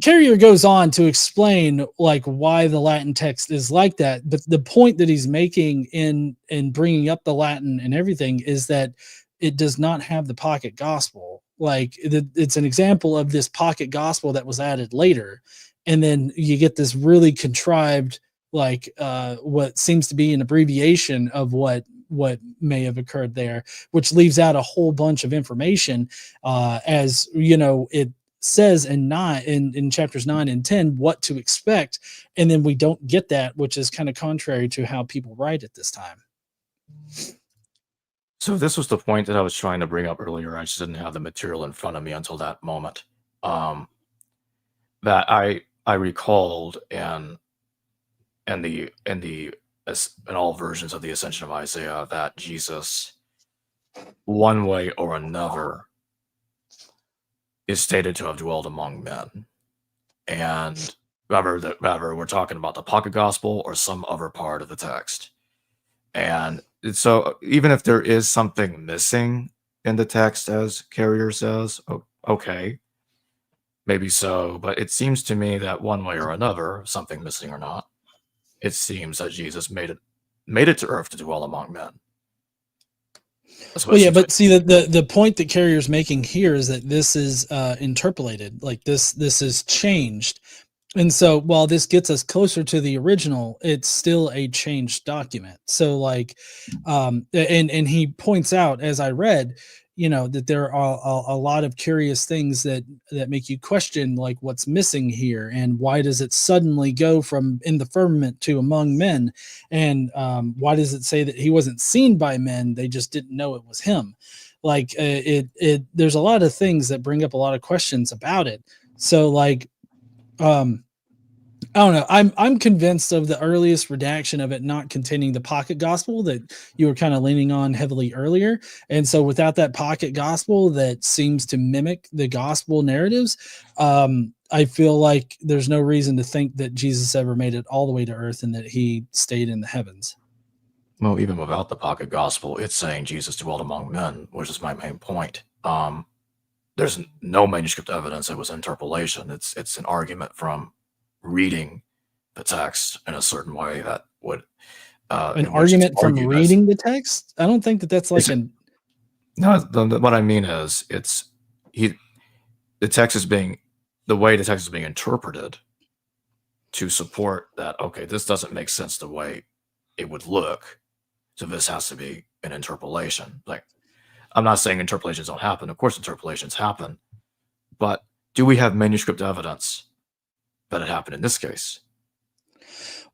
Carrier goes on to explain like why the Latin text is like that, but the point that he's making in bringing up the Latin and everything is that it does not have the pocket gospel. Like it's an example of this pocket gospel that was added later, and then you get this really contrived, like what seems to be an abbreviation of what may have occurred there, which leaves out a whole bunch of information. As you know, it says in chapters 9 and 10 what to expect, and then we don't get that, which is kind of contrary to how people write at this time. So this was the point that I was trying to bring up earlier. I just didn't have the material in front of me until that moment. That I recalled in all versions of the Ascension of Isaiah that Jesus, one way or another, is stated to have dwelled among men, and whether we're talking about the pocket gospel or some other part of the text. And so even if there is something missing in the text, as Carrier says, okay, maybe so, but it seems to me that one way or another, something missing or not, it seems that Jesus made it to earth to dwell among men. Well, yeah, but see, the point that Carrier's making here is that this is interpolated, like this is changed. And so while this gets us closer to the original, it's still a changed document. So like, and he points out, as I read, you know, that there are a lot of curious things that make you question, like, what's missing here, and why does it suddenly go from in the firmament to among men, and why does it say that he wasn't seen by men, they just didn't know it was him? Like there's a lot of things that bring up a lot of questions about it. So like, I don't know. I'm convinced of the earliest redaction of it not containing the pocket gospel that you were kind of leaning on heavily earlier. And so without that pocket gospel that seems to mimic the gospel narratives, I feel like there's no reason to think that Jesus ever made it all the way to earth and that he stayed in the heavens. Well, even without the pocket gospel, it's saying Jesus dwelled among men, which is my main point. There's no manuscript evidence it was interpolation. It's an argument from reading the text in a certain way that would an argument from reading the text. I don't think that's like no. What I mean is, the way the text is being interpreted to support that. Okay, this doesn't make sense the way it would look, so this has to be an interpolation. Like, I'm not saying interpolations don't happen. Of course, interpolations happen, but do we have manuscript evidence that it happened in this case?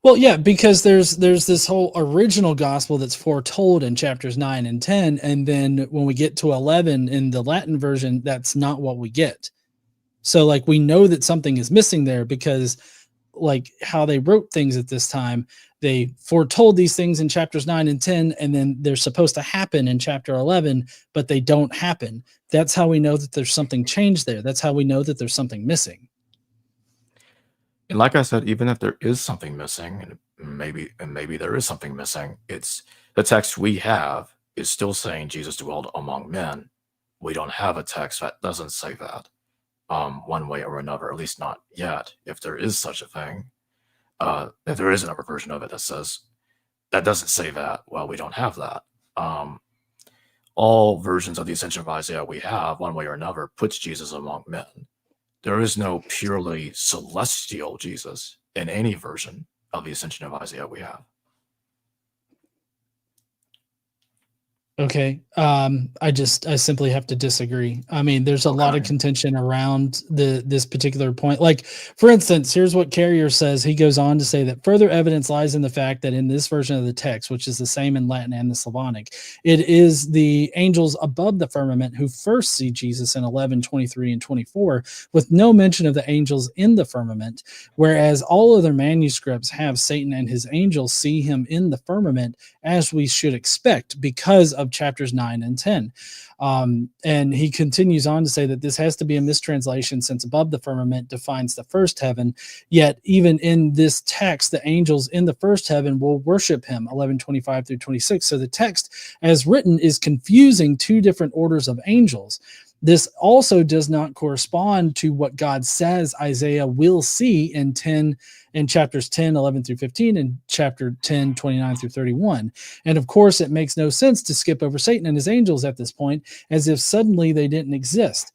Well, yeah, because there's this whole original gospel that's foretold in chapters 9 and 10, and then when we get to 11 in the Latin version, that's not what we get. So like, we know that something is missing there because like how they wrote things at this time, they foretold these things in chapters 9 and 10, and then they're supposed to happen in chapter 11, but they don't happen. That's how we know that there's something changed there. That's how we know that there's something missing. And like I said, even if there is something missing, and maybe there is something missing. It's the text we have is still saying Jesus dwelled among men. We don't have a text that doesn't say that, one way or another, at least not yet. If there is such a thing, if there is another version of it that doesn't say that, well, we don't have that. All versions of the Ascension of Isaiah we have, one way or another, puts Jesus among men. There is no purely celestial Jesus in any version of the Ascension of Isaiah we have. Okay. I simply have to disagree. I mean, there's a lot of contention around this particular point. Like, for instance, here's what Carrier says. He goes on to say that further evidence lies in the fact that in this version of the text, which is the same in Latin and the Slavonic, it is the angels above the firmament who first see Jesus in 11:23 and 24, with no mention of the angels in the firmament, whereas all other manuscripts have Satan and his angels see him in the firmament, as we should expect because of chapters 9 and 10. And he continues on to say that this has to be a mistranslation, since above the firmament defines the first heaven. Yet even in this text, the angels in the first heaven will worship him, 11:25 through 26. So the text as written is confusing two different orders of angels. This also does not correspond to what God says Isaiah will see in chapters 10, 11 through 15, and chapter 10, 29 through 31. And of course, it makes no sense to skip over Satan and his angels at this point, as if suddenly they didn't exist.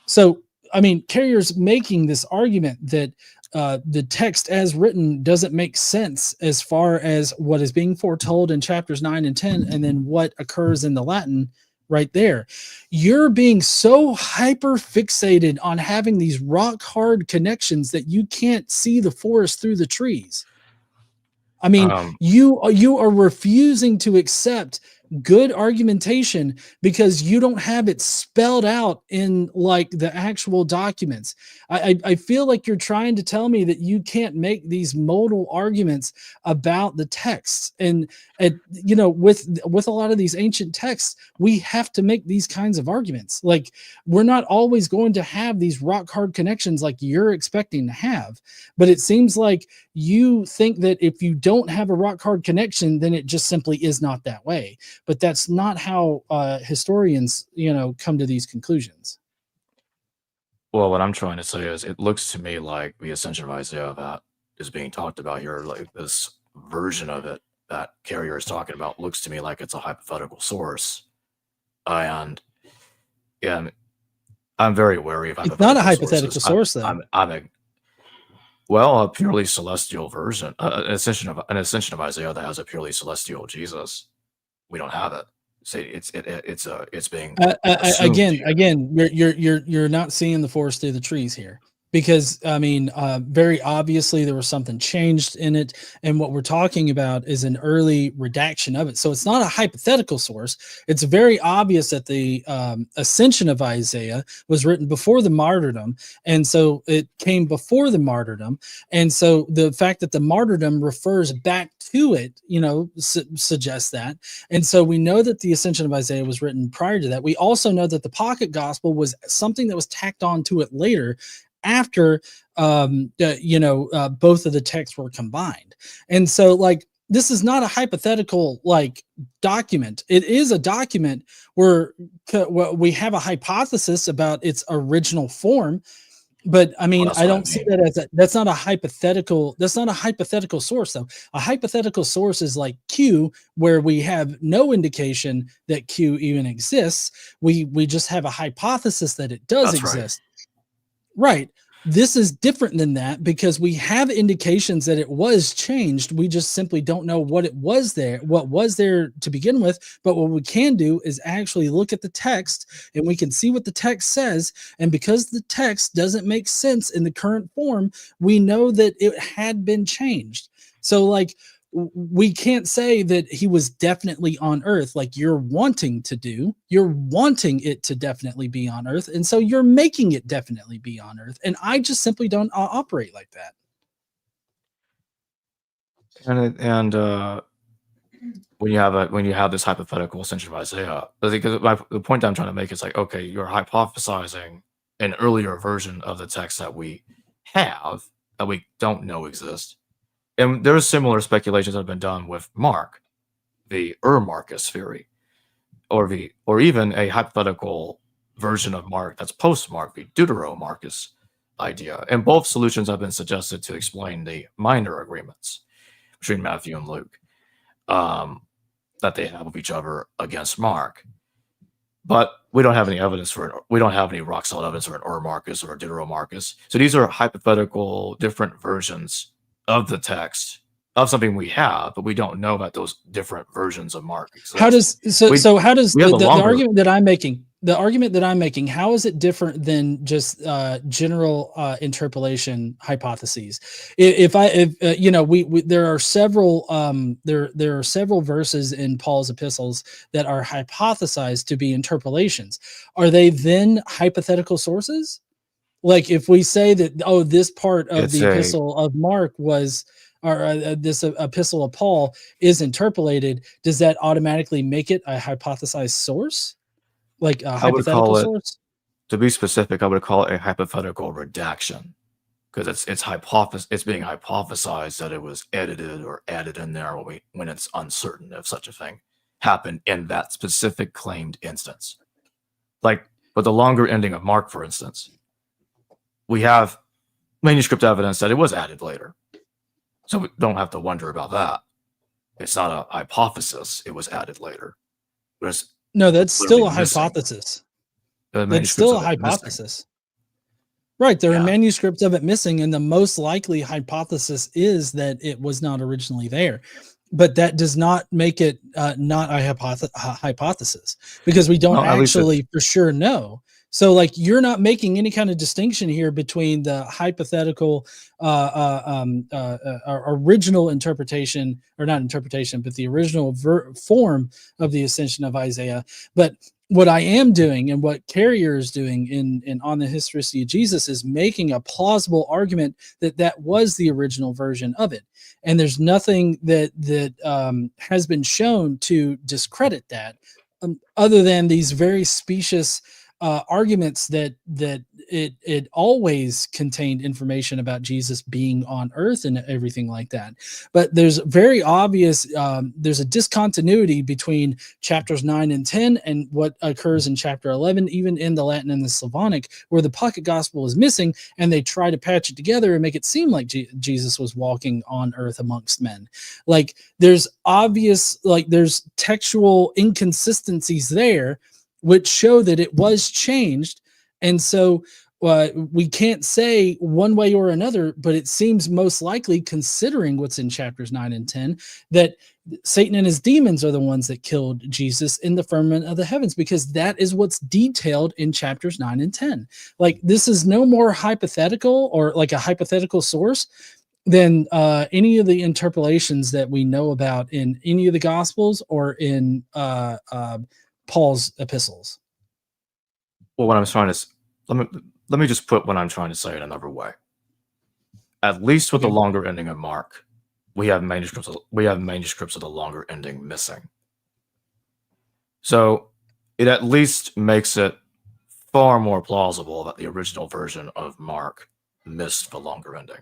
So, I mean, Carrier's making this argument that the text as written doesn't make sense as far as what is being foretold in chapters 9 and 10, and then what occurs in the Latin right there. You're being so hyper fixated on having these rock hard connections that you can't see the forest through the trees. I mean, you are refusing to accept good argumentation because you don't have it spelled out in like the actual documents. I feel like you're trying to tell me that you can't make these modal arguments about the texts. And you know, with a lot of these ancient texts, we have to make these kinds of arguments. Like, we're not always going to have these rock hard connections like you're expecting to have. But it seems like you think that if you don't have a rock hard connection, then it just simply is not that way. But that's not how historians, you know, come to these conclusions. Well, what I'm trying to say is, it looks to me like the Ascension of Isaiah that is being talked about here, like this version of it that Carrier is talking about, looks to me like it's a hypothetical source. And I'm very wary of hypothetical. It's not a hypothetical source, though. Well, a purely celestial version, an ascension of Isaiah that has a purely celestial Jesus. We don't have it. Say it's being again. You're not seeing the forest through the trees here, because I mean, very obviously there was something changed in it, and what we're talking about is an early redaction of it. So it's not a hypothetical source. It's very obvious that the Ascension of Isaiah was written before the martyrdom, and so it came before the martyrdom. And so the fact that the martyrdom refers back to it, you know, suggests that. And so we know that the Ascension of Isaiah was written prior to that. We also know that the pocket gospel was something that was tacked on to it later, after both of the texts were combined. And so, like, this is not a hypothetical like document. It is a document where we have a hypothesis about its original form. But I mean, I don't see that as that's not a hypothetical. That's not a hypothetical source, though. A hypothetical source is like Q, where we have no indication that Q even exists. We just have a hypothesis that it does exist. Right. This is different than that, because we have indications that it was changed. We just simply don't know what was there to begin with. But what we can do is actually look at the text, and we can see what the text says. And because the text doesn't make sense in the current form, we know that it had been changed. So, like, we can't say that he was definitely on earth like you're wanting to do. You're wanting it to definitely be on earth, and so you're making it definitely be on earth. And I just simply don't operate like that. And when you have this hypothetical Ascension of Isaiah, because the point I'm trying to make is like, okay, you're hypothesizing an earlier version of the text that we have, that we don't know exists. And there are similar speculations that have been done with Mark, the Marcus theory, or even a hypothetical version of Mark that's post-Mark, the Deutero-Marcus idea. And both solutions have been suggested to explain the minor agreements between Matthew and Luke that they have with each other against Mark. But we don't have any evidence for it. We don't have any rock solid evidence for an Marcus or a Deutero-Marcus. So these are hypothetical, different versions of the text of something we have, but we don't know about those different versions of Mark exist. How does the argument that I'm making, how is it different than just general interpolation hypotheses? There are several verses in Paul's epistles that are hypothesized to be interpolations. Are they then hypothetical sources? Like if we say that, this part of the epistle of Mark was, or this epistle of Paul is interpolated, does that automatically make it a hypothesized source? Like a hypothetical source? To be specific, I would call it a hypothetical redaction, because it's being hypothesized that it was edited or added in there when it's uncertain if such a thing happened in that specific claimed instance. Like with the longer ending of Mark, for instance, we have manuscript evidence that it was added later. So we don't have to wonder about that. It's not a hypothesis. It was added later. No, that's still a hypothesis. That's still a hypothesis. Right. There are manuscripts of it missing, and the most likely hypothesis is that it was not originally there. But that does not make it not a hypothesis, because we don't actually for sure know. So like you're not making any kind of distinction here between the hypothetical original interpretation, or not interpretation, but the original form of the Ascension of Isaiah. But what I am doing, and what Carrier is doing in On the Historicity of Jesus, is making a plausible argument that was the original version of it. And there's nothing that has been shown to discredit that, other than these very specious arguments that it always contained information about Jesus being on earth and everything like that. But there's very obvious, there's a discontinuity between chapters 9 and 10 and what occurs in chapter 11, even in the Latin and the Slavonic, where the pocket gospel is missing, and they try to patch it together and make it seem like Jesus was walking on earth amongst men. Like there's there's textual inconsistencies there, which show that it was changed. And so we can't say one way or another, but it seems most likely, considering what's in chapters 9 and 10, that Satan and his demons are the ones that killed Jesus in the firmament of the heavens, because that is what's detailed in chapters 9 and 10. Like this is no more hypothetical, or like a hypothetical source, than any of the interpolations that we know about in any of the Gospels or in Paul's epistles. Well, what I'm trying to let me just put what I'm trying to say in another way. At least with the longer ending of Mark, we have manuscripts of the longer ending missing. So it at least makes it far more plausible that the original version of Mark missed the longer ending.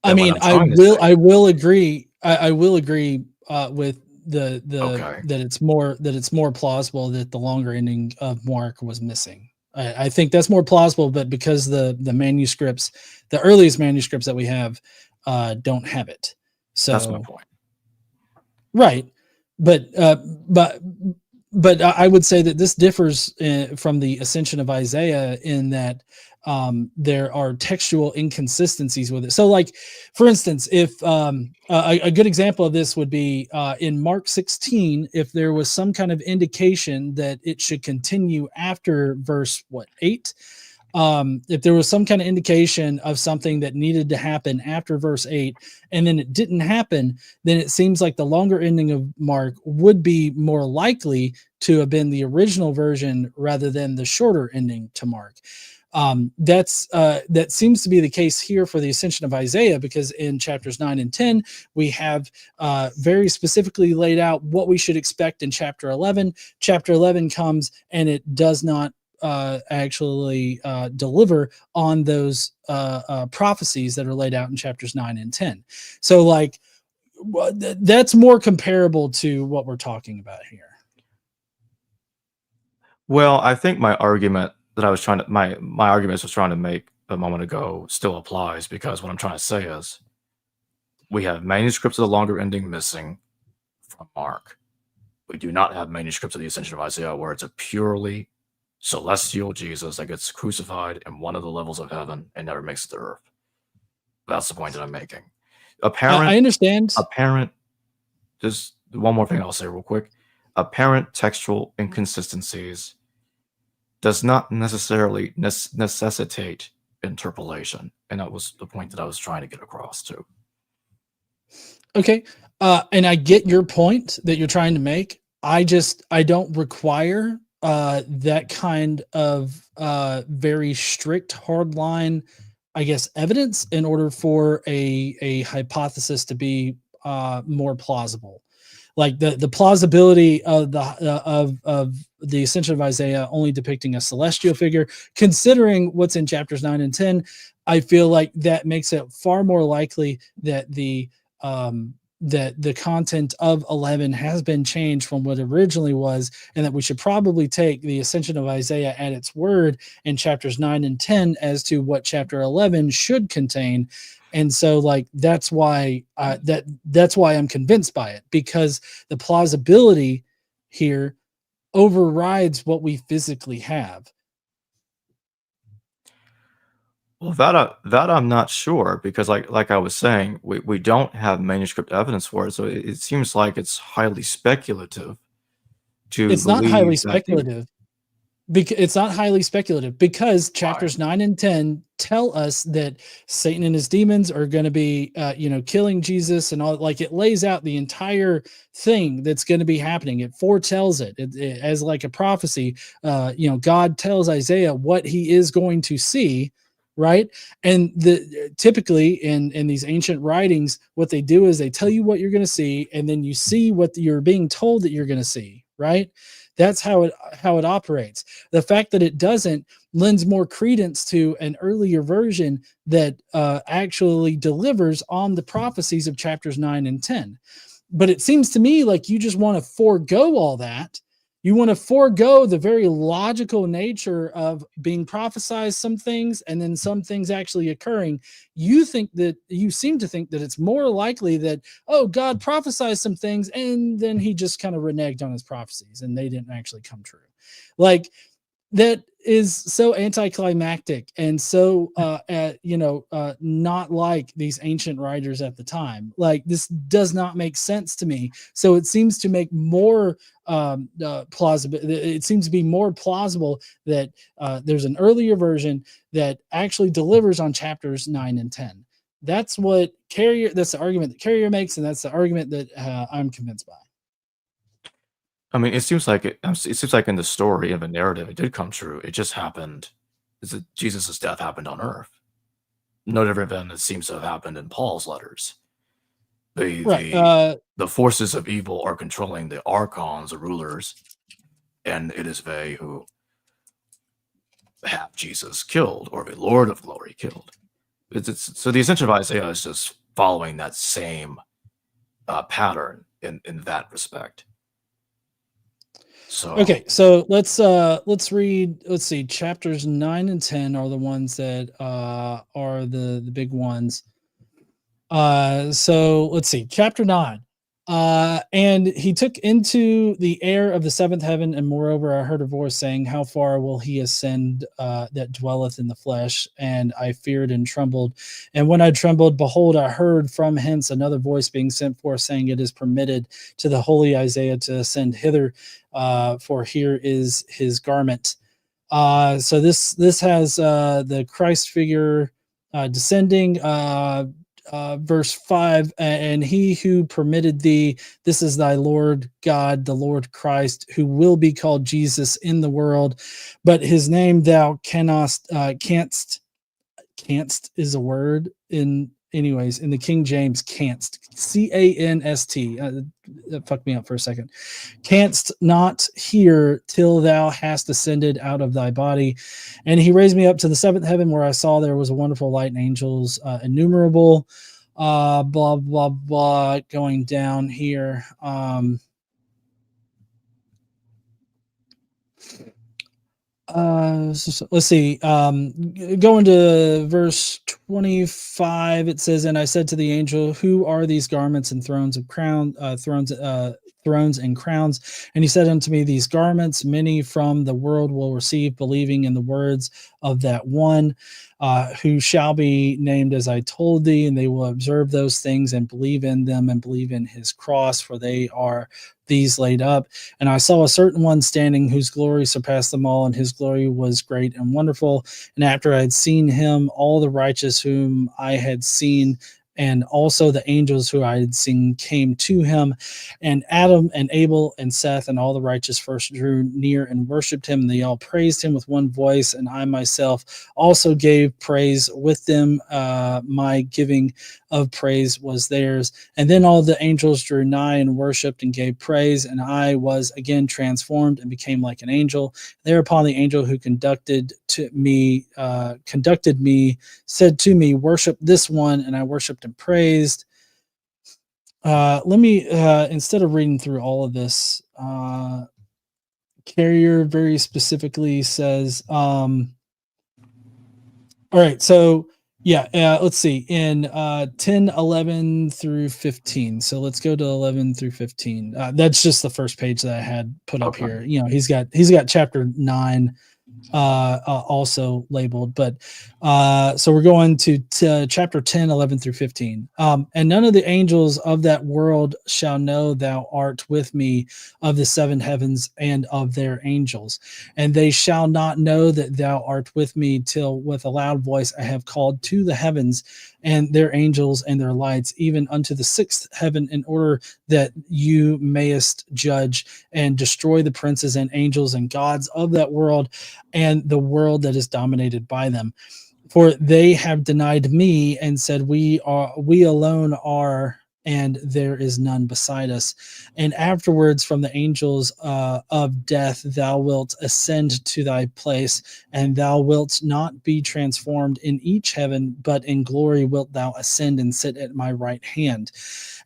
I mean, I will agree. I will agree with that it's more plausible that the longer ending of Mark was missing. I think that's more plausible, but because the manuscripts, the earliest manuscripts that we have, don't have it. So that's my point. Right, but I would say that this differs from the Ascension of Isaiah in that there are textual inconsistencies with it. So like, for instance, if a good example of this would be in Mark 16, if there was some kind of indication that it should continue after verse 8, if there was some kind of indication of something that needed to happen after verse 8, and then it didn't happen, then it seems like the longer ending of Mark would be more likely to have been the original version rather than the shorter ending to Mark. That seems to be the case here for the Ascension of Isaiah, because in chapters 9 and 10, we have very specifically laid out what we should expect in chapter 11. Chapter 11 comes and it does not actually deliver on those prophecies that are laid out in chapters 9 and 10. So like that's more comparable to what we're talking about here. Well, I think my argument that I was trying to my argument was trying to make a moment ago still applies, because what I'm trying to say is we have manuscripts of the longer ending missing from Mark. We do not have manuscripts of the Ascension of Isaiah where it's a purely celestial Jesus that gets crucified in one of the levels of heaven and never makes it to earth. That's the point that I'm making. I understand. Apparent, just one more thing I'll say real quick. Apparent textual inconsistencies does not necessarily necessitate interpolation. And that was the point that I was trying to get across too. Okay. And I get your point that you're trying to make. I don't require that kind of very strict hardline, I guess, evidence in order for a hypothesis to be more plausible. Like the plausibility of the Ascension of Isaiah only depicting a celestial figure, considering what's in chapters 9 and 10, I feel like that makes it far more likely that the content of 11 has been changed from what it originally was, and that we should probably take the Ascension of Isaiah at its word in chapters 9 and 10 as to what chapter 11 should contain. And so like that's why I'm convinced by it, because the plausibility here overrides what we physically have. Well, that I'm not sure, because like I was saying, we don't have manuscript evidence for it, so it seems like it's highly speculative to It's not highly believe that speculative. It's not highly speculative because chapters 9 and 10 tell us that Satan and his demons are going to be, killing Jesus and all. Like it lays out the entire thing that's going to be happening. It foretells it as like a prophecy. God tells Isaiah what he is going to see, right? And typically in these ancient writings, what they do is they tell you what you're going to see, and then you see what you're being told that you're going to see, right? That's how it operates. The fact that it doesn't lends more credence to an earlier version that actually delivers on the prophecies of chapters 9 and 10. But it seems to me like you just want to forego all that. You want to forego the very logical nature of being prophesized some things and then some things actually occurring. You seem to think that it's more likely that, oh, God prophesied some things and then he just kind of reneged on his prophecies and they didn't actually come true. Like that is so anticlimactic and so not like these ancient writers at the time. Like this does not make sense to me. So it seems to make more plausible. It seems to be more plausible that there's an earlier version that actually delivers on chapters 9 and 10. That's what Carrier. That's the argument that Carrier makes, and that's the argument that I'm convinced by. I mean, it seems like in the story of a narrative, it did come true. It just happened. Is that Jesus' death happened on Earth? No different than it seems to have happened in Paul's letters. The forces of evil are controlling the archons, the rulers, and it is they who have Jesus killed, or the Lord of Glory killed. So the Ascension of Isaiah is just following that same pattern in that respect. So okay, so let's read. Let's see, chapters 9 and 10 are the ones that are the big ones. So let's see, chapter 9. And he took into the air of the seventh heaven, and moreover I heard a voice saying, how far will he ascend that dwelleth in the flesh? And I feared and trembled. And when I trembled, behold, I heard from hence another voice being sent forth, saying, it is permitted to the holy Isaiah to ascend hither, for here is his garment. So this has the Christ figure descending. Verse 5, and he who permitted thee, this is thy Lord God, the Lord Christ, who will be called Jesus in the world, but his name thou canst is a word in anyways, in the King James, canst, canst. That fucked me up for a second. Canst not hear till thou hast ascended out of thy body. And he raised me up to the seventh heaven, where I saw there was a wonderful light and angels innumerable. Blah blah blah. Going down here. Let's see. Going to verse 25, it says, "And I said to the angel, who are these garments and thrones of thrones and crowns? And he said unto me, these garments, many from the world will receive, believing in the words of that one, who shall be named as I told thee, and they will observe those things and believe in them and believe in his cross, for they are these laid up. And I saw a certain one standing whose glory surpassed them all, and his glory was great and wonderful. And after I had seen him, all the righteous whom I had seen, and also the angels who I had seen, came to him. And Adam and Abel and Seth and all the righteous first drew near and worshipped him. And they all praised him with one voice. And I myself also gave praise with them. My giving of praise was theirs. And then all the angels drew nigh and worshipped and gave praise. And I was again transformed and became like an angel. Thereupon the angel who conducted me said to me, worship this one. And I worshiped and praised. Let me, instead of reading through all of this, Carrier very specifically says, all right, so yeah, let's see, in 10, 11 through 15. So let's go to 11 through 15. That's just the first page that I had put up here. You know, he's got chapter 9 also labeled, but so we're going to chapter 10, 11 through 15. And none of the angels of that world shall know thou art with me of the seven heavens and of their angels, and they shall not know that thou art with me till with a loud voice I have called to the heavens and their angels and their lights, even unto the sixth heaven, in order that you mayest judge and destroy the princes and angels and gods of that world and the world that is dominated by them. For they have denied me and said, we alone are, and there is none beside us. And afterwards from the angels of death thou wilt ascend to thy place, and thou wilt not be transformed in each heaven, but in glory wilt thou ascend and sit at my right hand.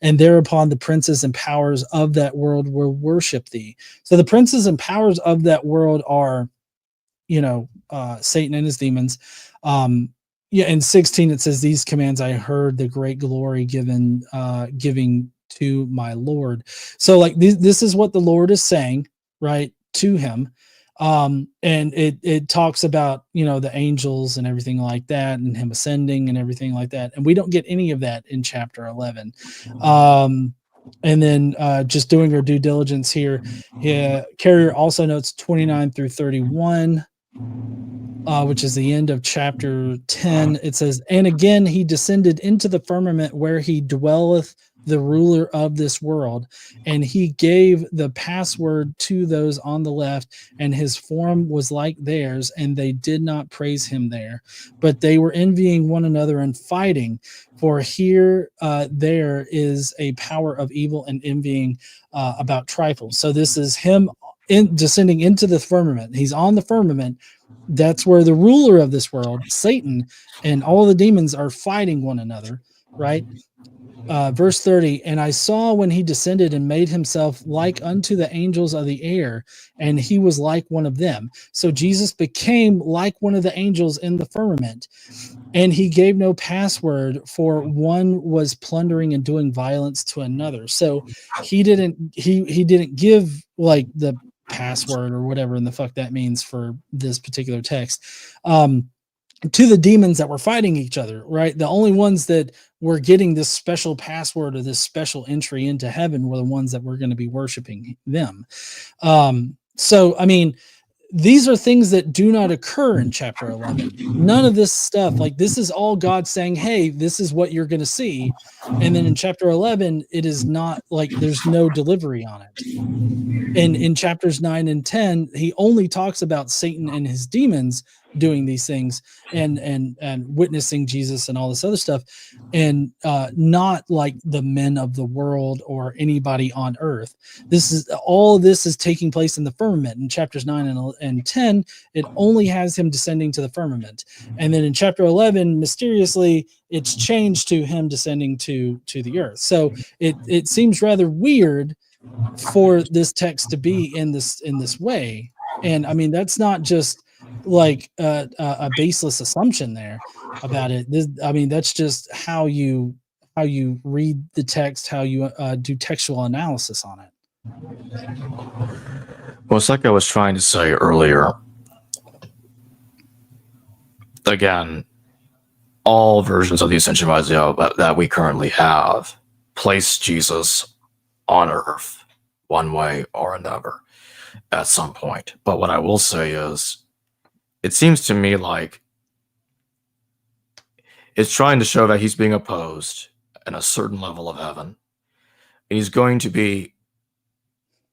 And thereupon the princes and powers of that world will worship thee. So the princes and powers of that world are, you know, Satan and his demons. Yeah, in 16 it says, these commands I heard, the great glory giving to my Lord. So like this is what the Lord is saying, right, to him. And it talks about, you know, the angels and everything like that, and him ascending and everything like that. And we don't get any of that in chapter 11. And then just doing our due diligence here, Carrier also notes 29 through 31. Which is the end of chapter 10. It says, and again he descended into the firmament where he dwelleth the ruler of this world, and he gave the password to those on the left, and his form was like theirs, and they did not praise him there, but they were envying one another and fighting. For here there is a power of evil and envying about trifles. So this is him descending into the firmament. He's on the firmament. That's where the ruler of this world, Satan, and all the demons are fighting one another, right? Verse 30, and I saw when he descended and made himself like unto the angels of the air, and he was like one of them. So Jesus became like one of the angels in the firmament, and he gave no password, for one was plundering and doing violence to another. So he didn't give like the password or whatever in the fuck that means for this particular text to the demons that were fighting each other, right? The only ones that were getting this special password or this special entry into heaven were the ones that were going to be worshiping them. So I mean, these are things that do not occur in chapter 11. None of this stuff, like this is all God saying, hey, this is what you're going to see. And then in chapter 11, it is not like there's no delivery on it. And in chapters 9 and 10, he only talks about Satan and his demons, doing these things and witnessing Jesus and all this other stuff, and not like the men of the world or anybody on earth. This is taking place in the firmament. In chapters 9 and 10, it only has him descending to the firmament, and then in chapter 11, mysteriously, it's changed to him descending to the earth. So it seems rather weird for this text to be in this way. And I mean, that's not just like a baseless assumption there about it. I mean, that's just how you read the text, how you do textual analysis on it. Well, it's like I was trying to say earlier. Again, all versions of the Ascension of Isaiah that we currently have place Jesus on earth one way or another at some point. But what I will say is, it seems to me like it's trying to show that he's being opposed in a certain level of heaven. And he's going to be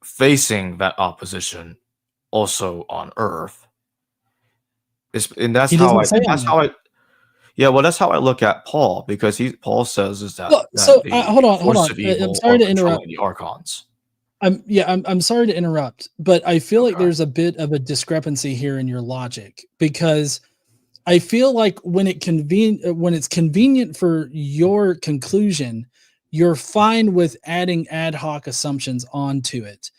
facing that opposition also on earth. That's how I look at Paul, because Paul says is that, hold on. I'm sorry to interrupt. The archons. I'm sorry to interrupt, but I feel like there's a bit of a discrepancy here in your logic, because I feel like when it's convenient for your conclusion, you're fine with adding ad hoc assumptions onto it.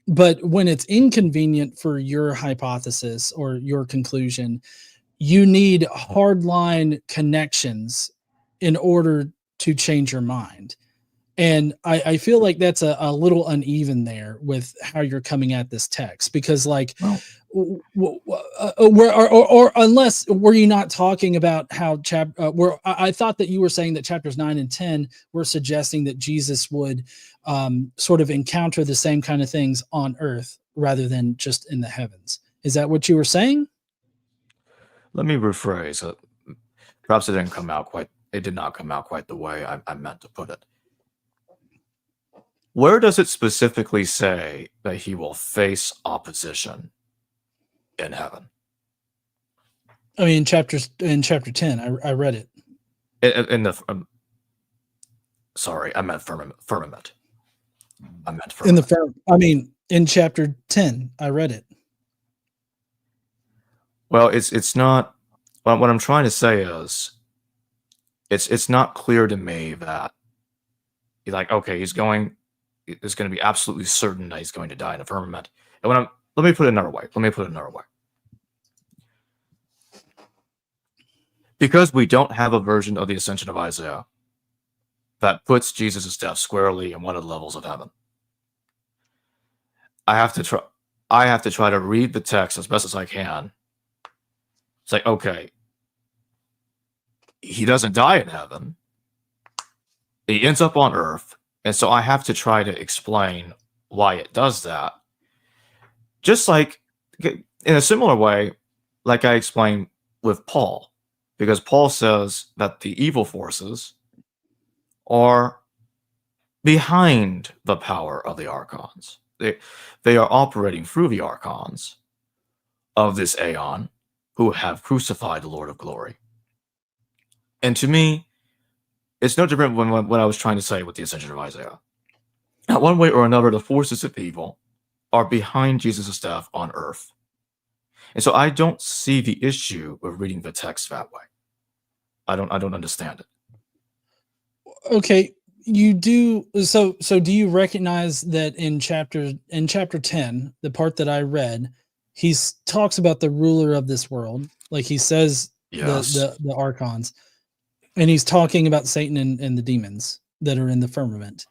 But when it's inconvenient for your hypothesis or your conclusion, you need hardline connections in order to change your mind. And I feel like that's a little uneven there with how you're coming at this text, because like, unless, were you not talking about how I thought that you were saying that chapters 9 and 10 were suggesting that Jesus would sort of encounter the same kind of things on earth rather than just in the heavens. Is that what you were saying? Let me rephrase it. Perhaps it did not come out quite the way I meant to put it. Where does it specifically say that he will face opposition in heaven? I mean, in chapter 10, I read it. In the sorry, I meant firmament. In chapter 10, I read it. Well, it's not. What I'm trying to say is, it's not clear to me that he's like, okay, it's going to be absolutely certain that he's going to die in a firmament. And let me put it another way. Because we don't have a version of the Ascension of Isaiah that puts Jesus' death squarely in one of the levels of heaven, I have to try to read the text as best as I can. It's like, okay, he doesn't die in heaven. He ends up on earth. And so I have to try to explain why it does that. Just like in a similar way, like I explained with Paul, because Paul says that the evil forces are behind the power of the archons. They are operating through the archons of this aeon who have crucified the Lord of glory. And to me, it's no different when what I was trying to say with the Ascension of Isaiah. One way or another, the forces of evil are behind Jesus' death on earth. And so I don't see the issue with reading the text that way. I don't understand it. Okay, you do. So do you recognize that in chapter 10, the part that I read, he talks about the ruler of this world, like he says, yes, the archons. And he's talking about Satan and the demons that are in the firmament.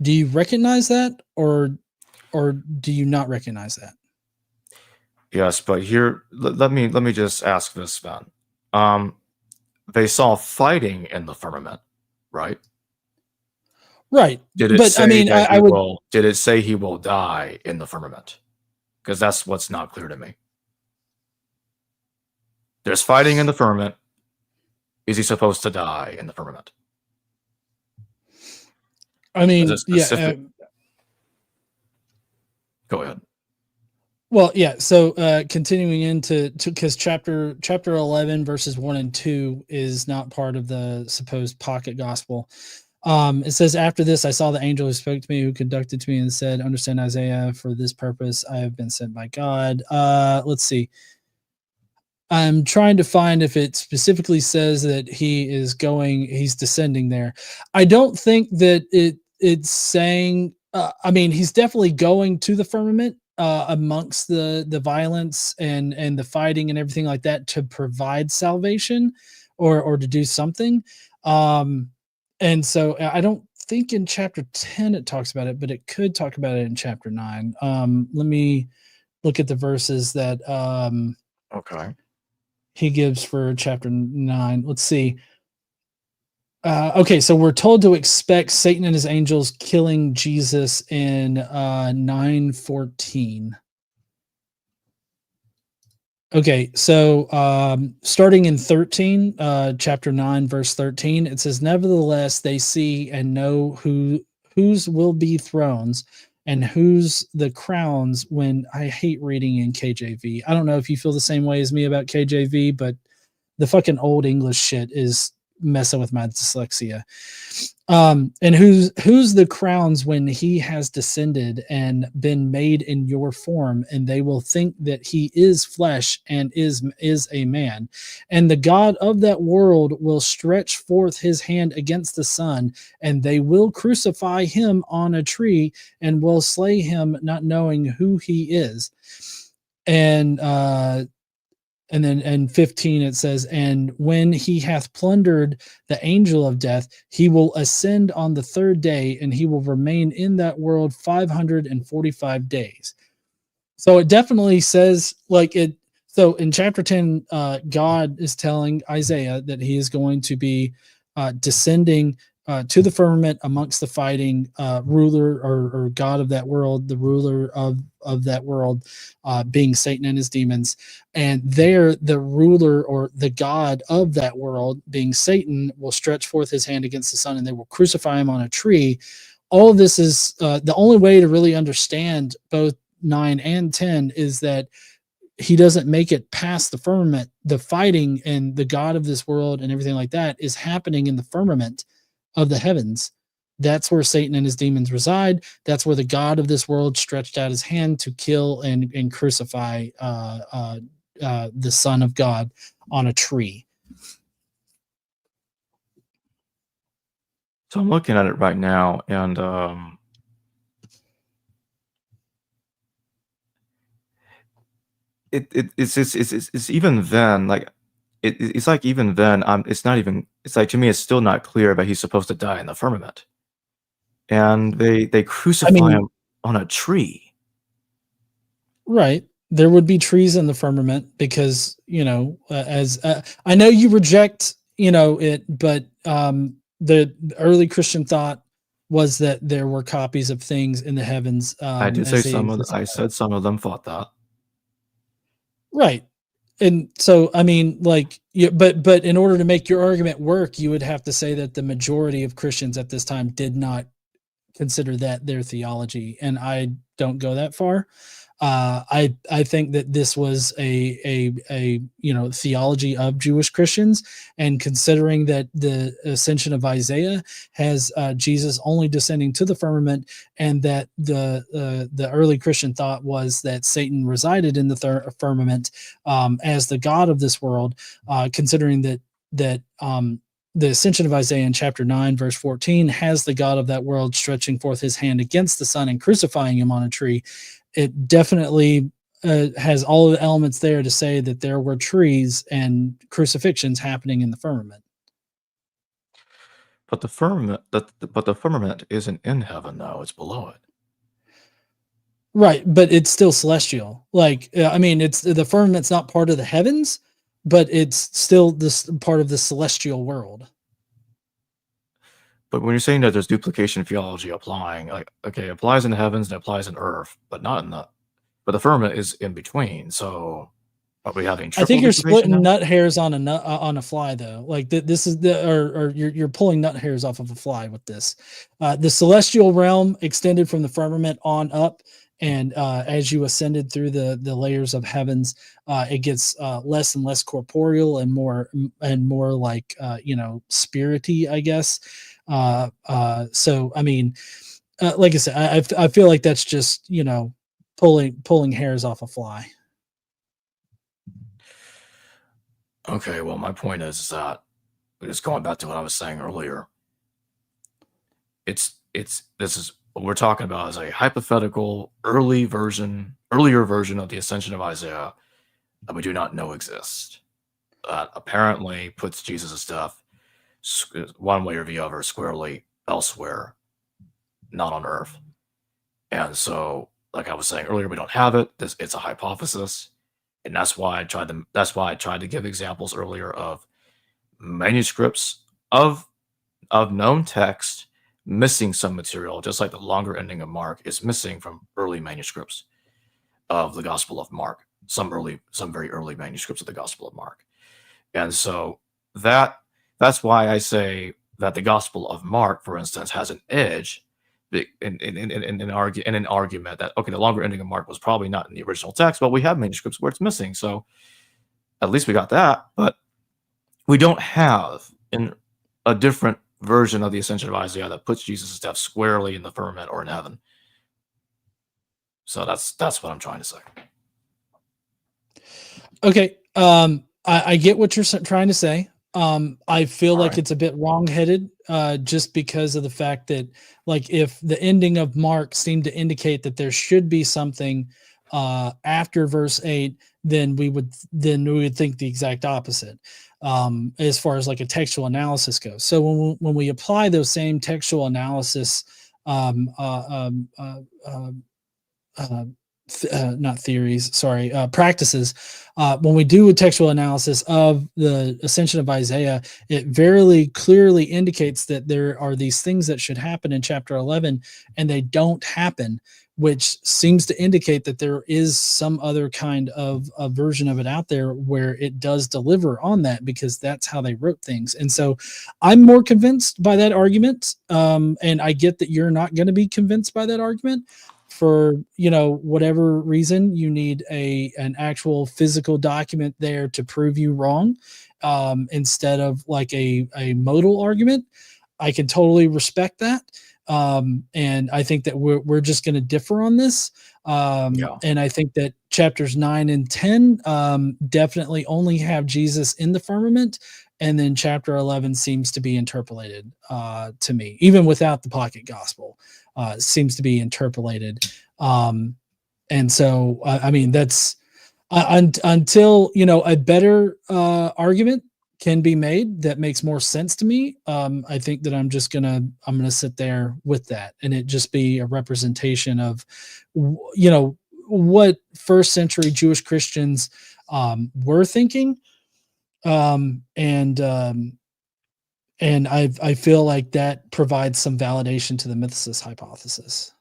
Do you recognize that, or do you not recognize that? Yes, but here, let me just ask this then. They saw fighting in the firmament, right? Right. Did it say did it say he will die in the firmament? Because that's what's not clear to me. There's fighting in the firmament. Is he supposed to die in the firmament? I mean, Go ahead. Well, yeah. So continuing into because chapter 11 verses 1 and 2 is not part of the supposed pocket gospel. It says, after this, I saw the angel who spoke to me, who conducted to me and said, understand, Isaiah, for this purpose I have been sent by God. Let's see. I'm trying to find if it specifically says that he's descending there. I don't think that it's saying, I mean, he's definitely going to the firmament amongst the violence and the fighting and everything like that to provide salvation or to do something. Um, and so I don't think in chapter 10 it talks about it, but it could talk about it in chapter 9. Let me look at the verses that Okay. he gives for chapter 9. Let's see. Okay, so we're told to expect Satan and his angels killing Jesus in 9:14. Okay, so starting in 13, chapter 9, verse 13, it says, nevertheless, they see and know whose will be thrones and whose the crowns. When I hate reading in KJV. I don't know if you feel the same way as me about KJV, but the fucking old English shit is messing with my dyslexia. And who's the crowns when he has descended and been made in your form, and they will think that he is flesh and is a man. And the God of that world will stretch forth his hand against the Son, and they will crucify him on a tree and will slay him, not knowing who he is. And then in 15 it says, and when he hath plundered the angel of death, he will ascend on the third day, and he will remain in that world 545 days. So it definitely says like it. So in chapter 10, God is telling Isaiah that he is going to be descending to the firmament amongst the fighting ruler or God of that world, the ruler of that world, being Satan and his demons. And there, the ruler or the God of that world, being Satan, will stretch forth his hand against the Son, and they will crucify him on a tree. All of this is the only way to really understand both 9 and 10 is that he doesn't make it past the firmament. The fighting and the God of this world and everything like that is happening in the firmament of the heavens. That's where Satan and his demons reside. That's where the God of this world stretched out his hand to kill and crucify the Son of God on a tree. So I'm looking at it right now, and it's even then like it's like even then it's not even, it's like, to me it's still not clear that he's supposed to die in the firmament, and they I crucify mean, him on a tree. right. There would be trees in the firmament because, as I know you reject, it, but the early Christian thought was that there were copies of things in the heavens I did say as they exist I on earth. said some of them thought that. Right. And so, I mean, like, yeah, but in order to make your argument work, you would have to say that the majority of Christians at this time did not consider that their theology, and I don't go that far. I think that this was a theology of Jewish Christians, and considering that the Ascension of Isaiah has Jesus only descending to the firmament, and that the early Christian thought was that Satan resided in the firmament as the God of this world, considering that the Ascension of Isaiah in chapter 9, verse 14, has the God of that world stretching forth his hand against the Son and crucifying him on a tree. It definitely has all of the elements there to say that there were trees and crucifixions happening in the firmament. But the firmament isn't in heaven though; it's below it. Right, but it's still celestial. Like, I mean, it's the firmament's not part of the heavens, but it's still this part of the celestial world. But when you're saying that there's duplication theology applying, like, okay, it applies in the heavens and it applies in earth, but not in the, but the firmament is in between. So Are we having I triple think you're duplication splitting now? nut hairs on a fly though. Like this is or you're pulling nut hairs off of a fly with this. The celestial realm extended from the firmament on up, and as you ascended through the layers of heavens, it gets less and less corporeal and more like spirity, I guess. So I mean, like I said, I feel like that's just pulling hairs off a fly. Okay, well, my point is that just going back to what I was saying earlier, it's this is what we're talking about is a hypothetical earlier version of the Ascension of Isaiah that we do not know exists. That apparently puts Jesus' death one way or the other squarely elsewhere, not on Earth. And so, like I was saying earlier, we don't have it. It's a hypothesis, and that's why I tried to give examples earlier of manuscripts of known text missing some material, just like the longer ending of Mark is missing from early manuscripts of the Gospel of Mark, some very early manuscripts of the Gospel of Mark. And so that's why I say that the Gospel of Mark, for instance, has an edge in an argument that, okay, the longer ending of Mark was probably not in the original text, but we have manuscripts where it's missing. So at least we got that. But we don't have in a different version of the Ascension of Isaiah that puts Jesus' death squarely in the firmament or in heaven. So that's what I'm trying to say. Okay. I get what you're trying to say. I feel All like right. it's a bit wrong-headed, just because of the fact that, like, if the ending of Mark seemed to indicate that there should be something after verse 8, then we would think the exact opposite, as far as like a textual analysis goes. So when we apply those same textual analysis, um, uh, um, uh, uh, uh, not theories, sorry, practices. When we do a textual analysis of the Ascension of Isaiah, it very clearly indicates that there are these things that should happen in chapter 11, and they don't happen, which seems to indicate that there is some other kind of a version of it out there where it does deliver on that, because that's how they wrote things. And so I'm more convinced by that argument. And I get that you're not going to be convinced by that argument for whatever reason. You need an actual physical document there to prove you wrong, instead of like a modal argument. I can totally respect that, and I think that we're just going to differ on this. Yeah. And I think that chapters 9 and 10 definitely only have Jesus in the firmament, and then chapter 11 seems to be interpolated, to me, even without the pocket gospel. Seems to be interpolated. And so, I mean, that's until a better argument can be made that makes more sense to me. I think that I'm gonna sit there with that, and it just be a representation of what first century Jewish Christians were thinking. And I feel like that provides some validation to the mythicist hypothesis.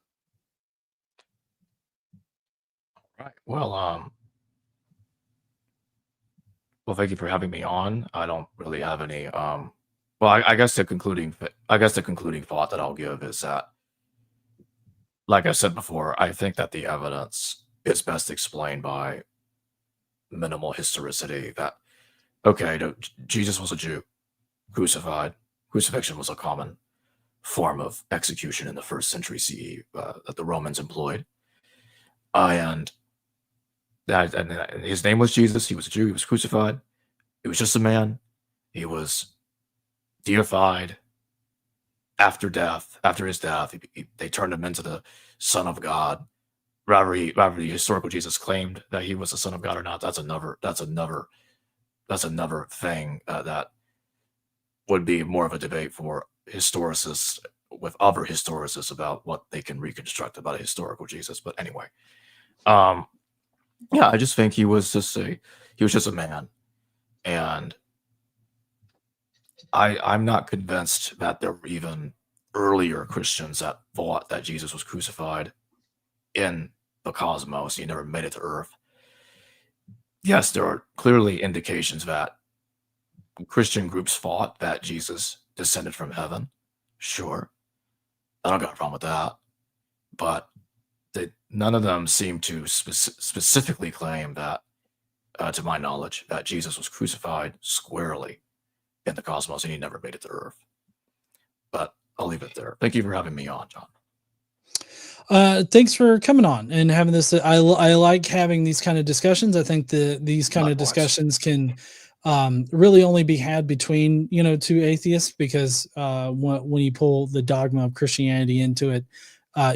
Right. Well, thank you for having me on. I don't really have any. Well, I guess the concluding thought that I'll give is that, like I said before, I think that the evidence is best explained by minimal historicity. That okay, Jesus was a Jew, crucified. Crucifixion was a common form of execution in the first century CE that the Romans employed, and and his name was Jesus. He was a Jew. He was crucified. He was just a man. He was deified after death. After his death, they turned him into the Son of God. Rather the historical Jesus claimed that he was the Son of God or not. That's another thing that would be more of a debate for historicists with other historicists about what they can reconstruct about a historical Jesus. But anyway, yeah, I just think he was just a man, and I'm not convinced that there were even earlier Christians that thought that Jesus was crucified in the cosmos. He never made it to Earth. Yes, there are clearly indications that Christian groups fought that Jesus descended from heaven. Sure, I don't got a problem with that. But none of them seem to specifically claim that, to my knowledge, that Jesus was crucified squarely in the cosmos and he never made it to Earth. But I'll leave it there. Thank you for having me on, John. Thanks for coming on and having this. I like having these kind of discussions. I think these kind of discussions can really only be had between two atheists, because when you pull the dogma of Christianity into it,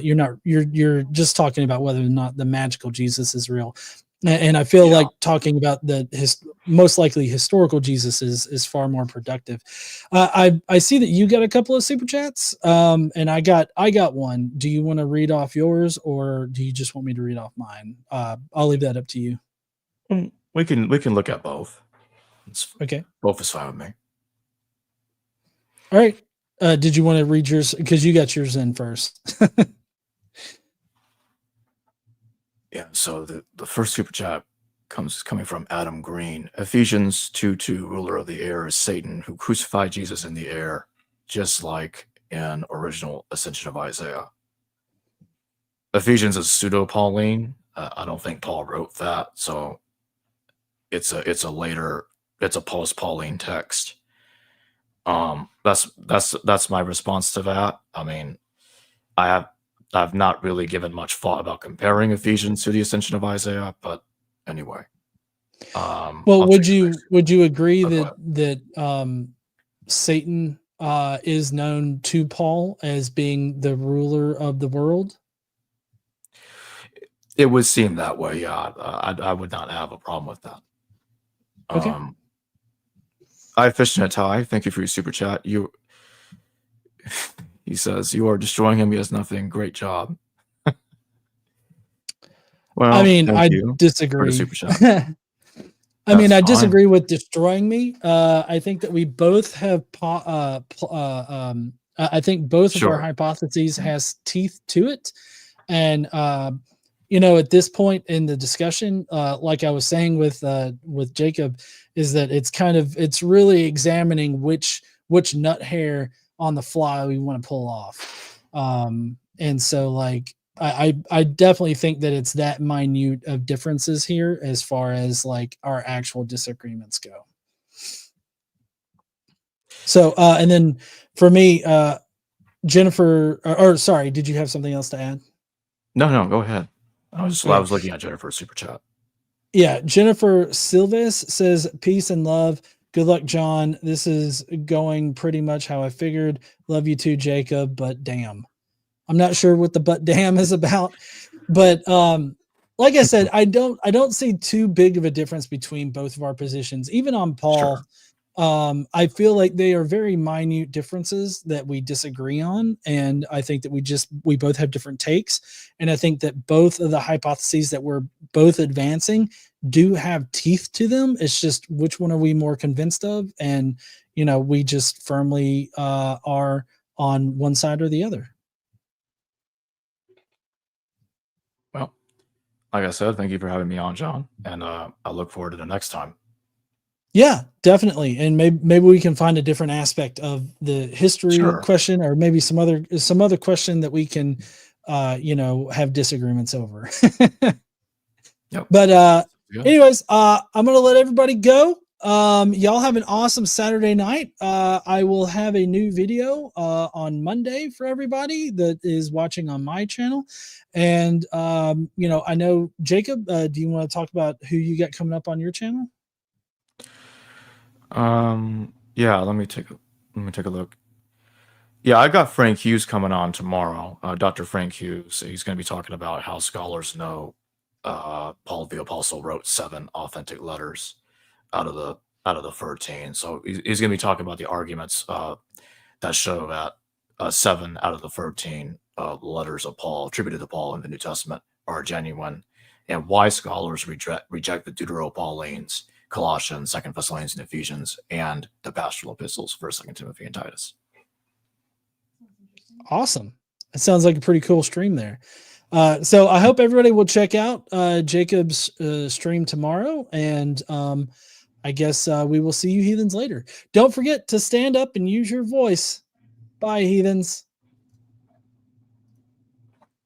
you're just talking about whether or not the magical Jesus is real. And I feel like talking about his most likely historical Jesus is far more productive. I see that you got a couple of super chats, and I got one. Do you want to read off yours, or do you just want me to read off mine? I'll leave that up to you. We can look at both. Okay, both is fine with me. All right. Did you want to read yours, because you got yours in first? Yeah, so the first super chat coming from Adam Green. Ephesians 2:2, ruler of the air is Satan, who crucified Jesus in the air, just like in original Ascension of Isaiah. Ephesians is pseudo-Pauline. I don't think Paul wrote that, so it's a post-Pauline text. That's my response to that. I mean, I've not really given much thought about comparing Ephesians to the Ascension of Isaiah, but anyway. Well, would you agree that Satan is known to Paul as being the ruler of the world? It would seem that way, yeah. I would not have a problem with that. Okay. I fished in a tie. Thank you for your super chat. He says, you are destroying him. He has nothing. Great job. Well, I mean, I disagree. Super chat. I disagree with destroying me. I think that we both have I think both of our hypotheses has teeth to it. And at this point in the discussion, like I was saying with Jacob, is that it's really examining which nut hair on the fly we want to pull off. And so like I definitely think that it's that minute of differences here as far as like our actual disagreements go. So and then for me, Jennifer, or sorry, did you have something else to add? No, go ahead. I was looking at Jennifer's super chat. Yeah, Jennifer Silves says, peace and love. Good luck, John. This is going pretty much how I figured. Love you too, Jacob, but damn. I'm not sure what the but damn is about. But like I said, I don't see too big of a difference between both of our positions. Even on Paul, I feel like they are very minute differences that we disagree on. And I think that we both have different takes. And I think that both of the hypotheses that we're both advancing do have teeth to them. It's just which one are we more convinced of? And, we just firmly are on one side or the other. Well, like I said, thank you for having me on, John. And I look forward to the next time. Yeah, definitely. And maybe we can find a different aspect of the history question, or maybe some other question that we can, have disagreements over. Yep. But anyways, I'm going to let everybody go. Y'all have an awesome Saturday night. I will have a new video on Monday for everybody that is watching on my channel. And, I know, Jacob, do you want to talk about who you got coming up on your channel? Yeah, let me take a look. Yeah, I got Frank Hughes coming on tomorrow. Dr. Frank Hughes. He's going to be talking about how scholars know Paul the Apostle wrote 7 authentic letters out of the 13. So he's going to be talking about the arguments that show that 7 out of the 13 letters of Paul attributed to Paul in the New Testament are genuine, and why scholars reject the Deutero-Paulines, Colossians, 2 Thessalonians, and Ephesians, and the pastoral epistles, 1 2 Timothy, and Titus. Awesome. It sounds like a pretty cool stream there. So I hope everybody will check out Jacob's stream tomorrow, and I guess we will see you heathens later. Don't forget to stand up and use your voice. Bye, heathens.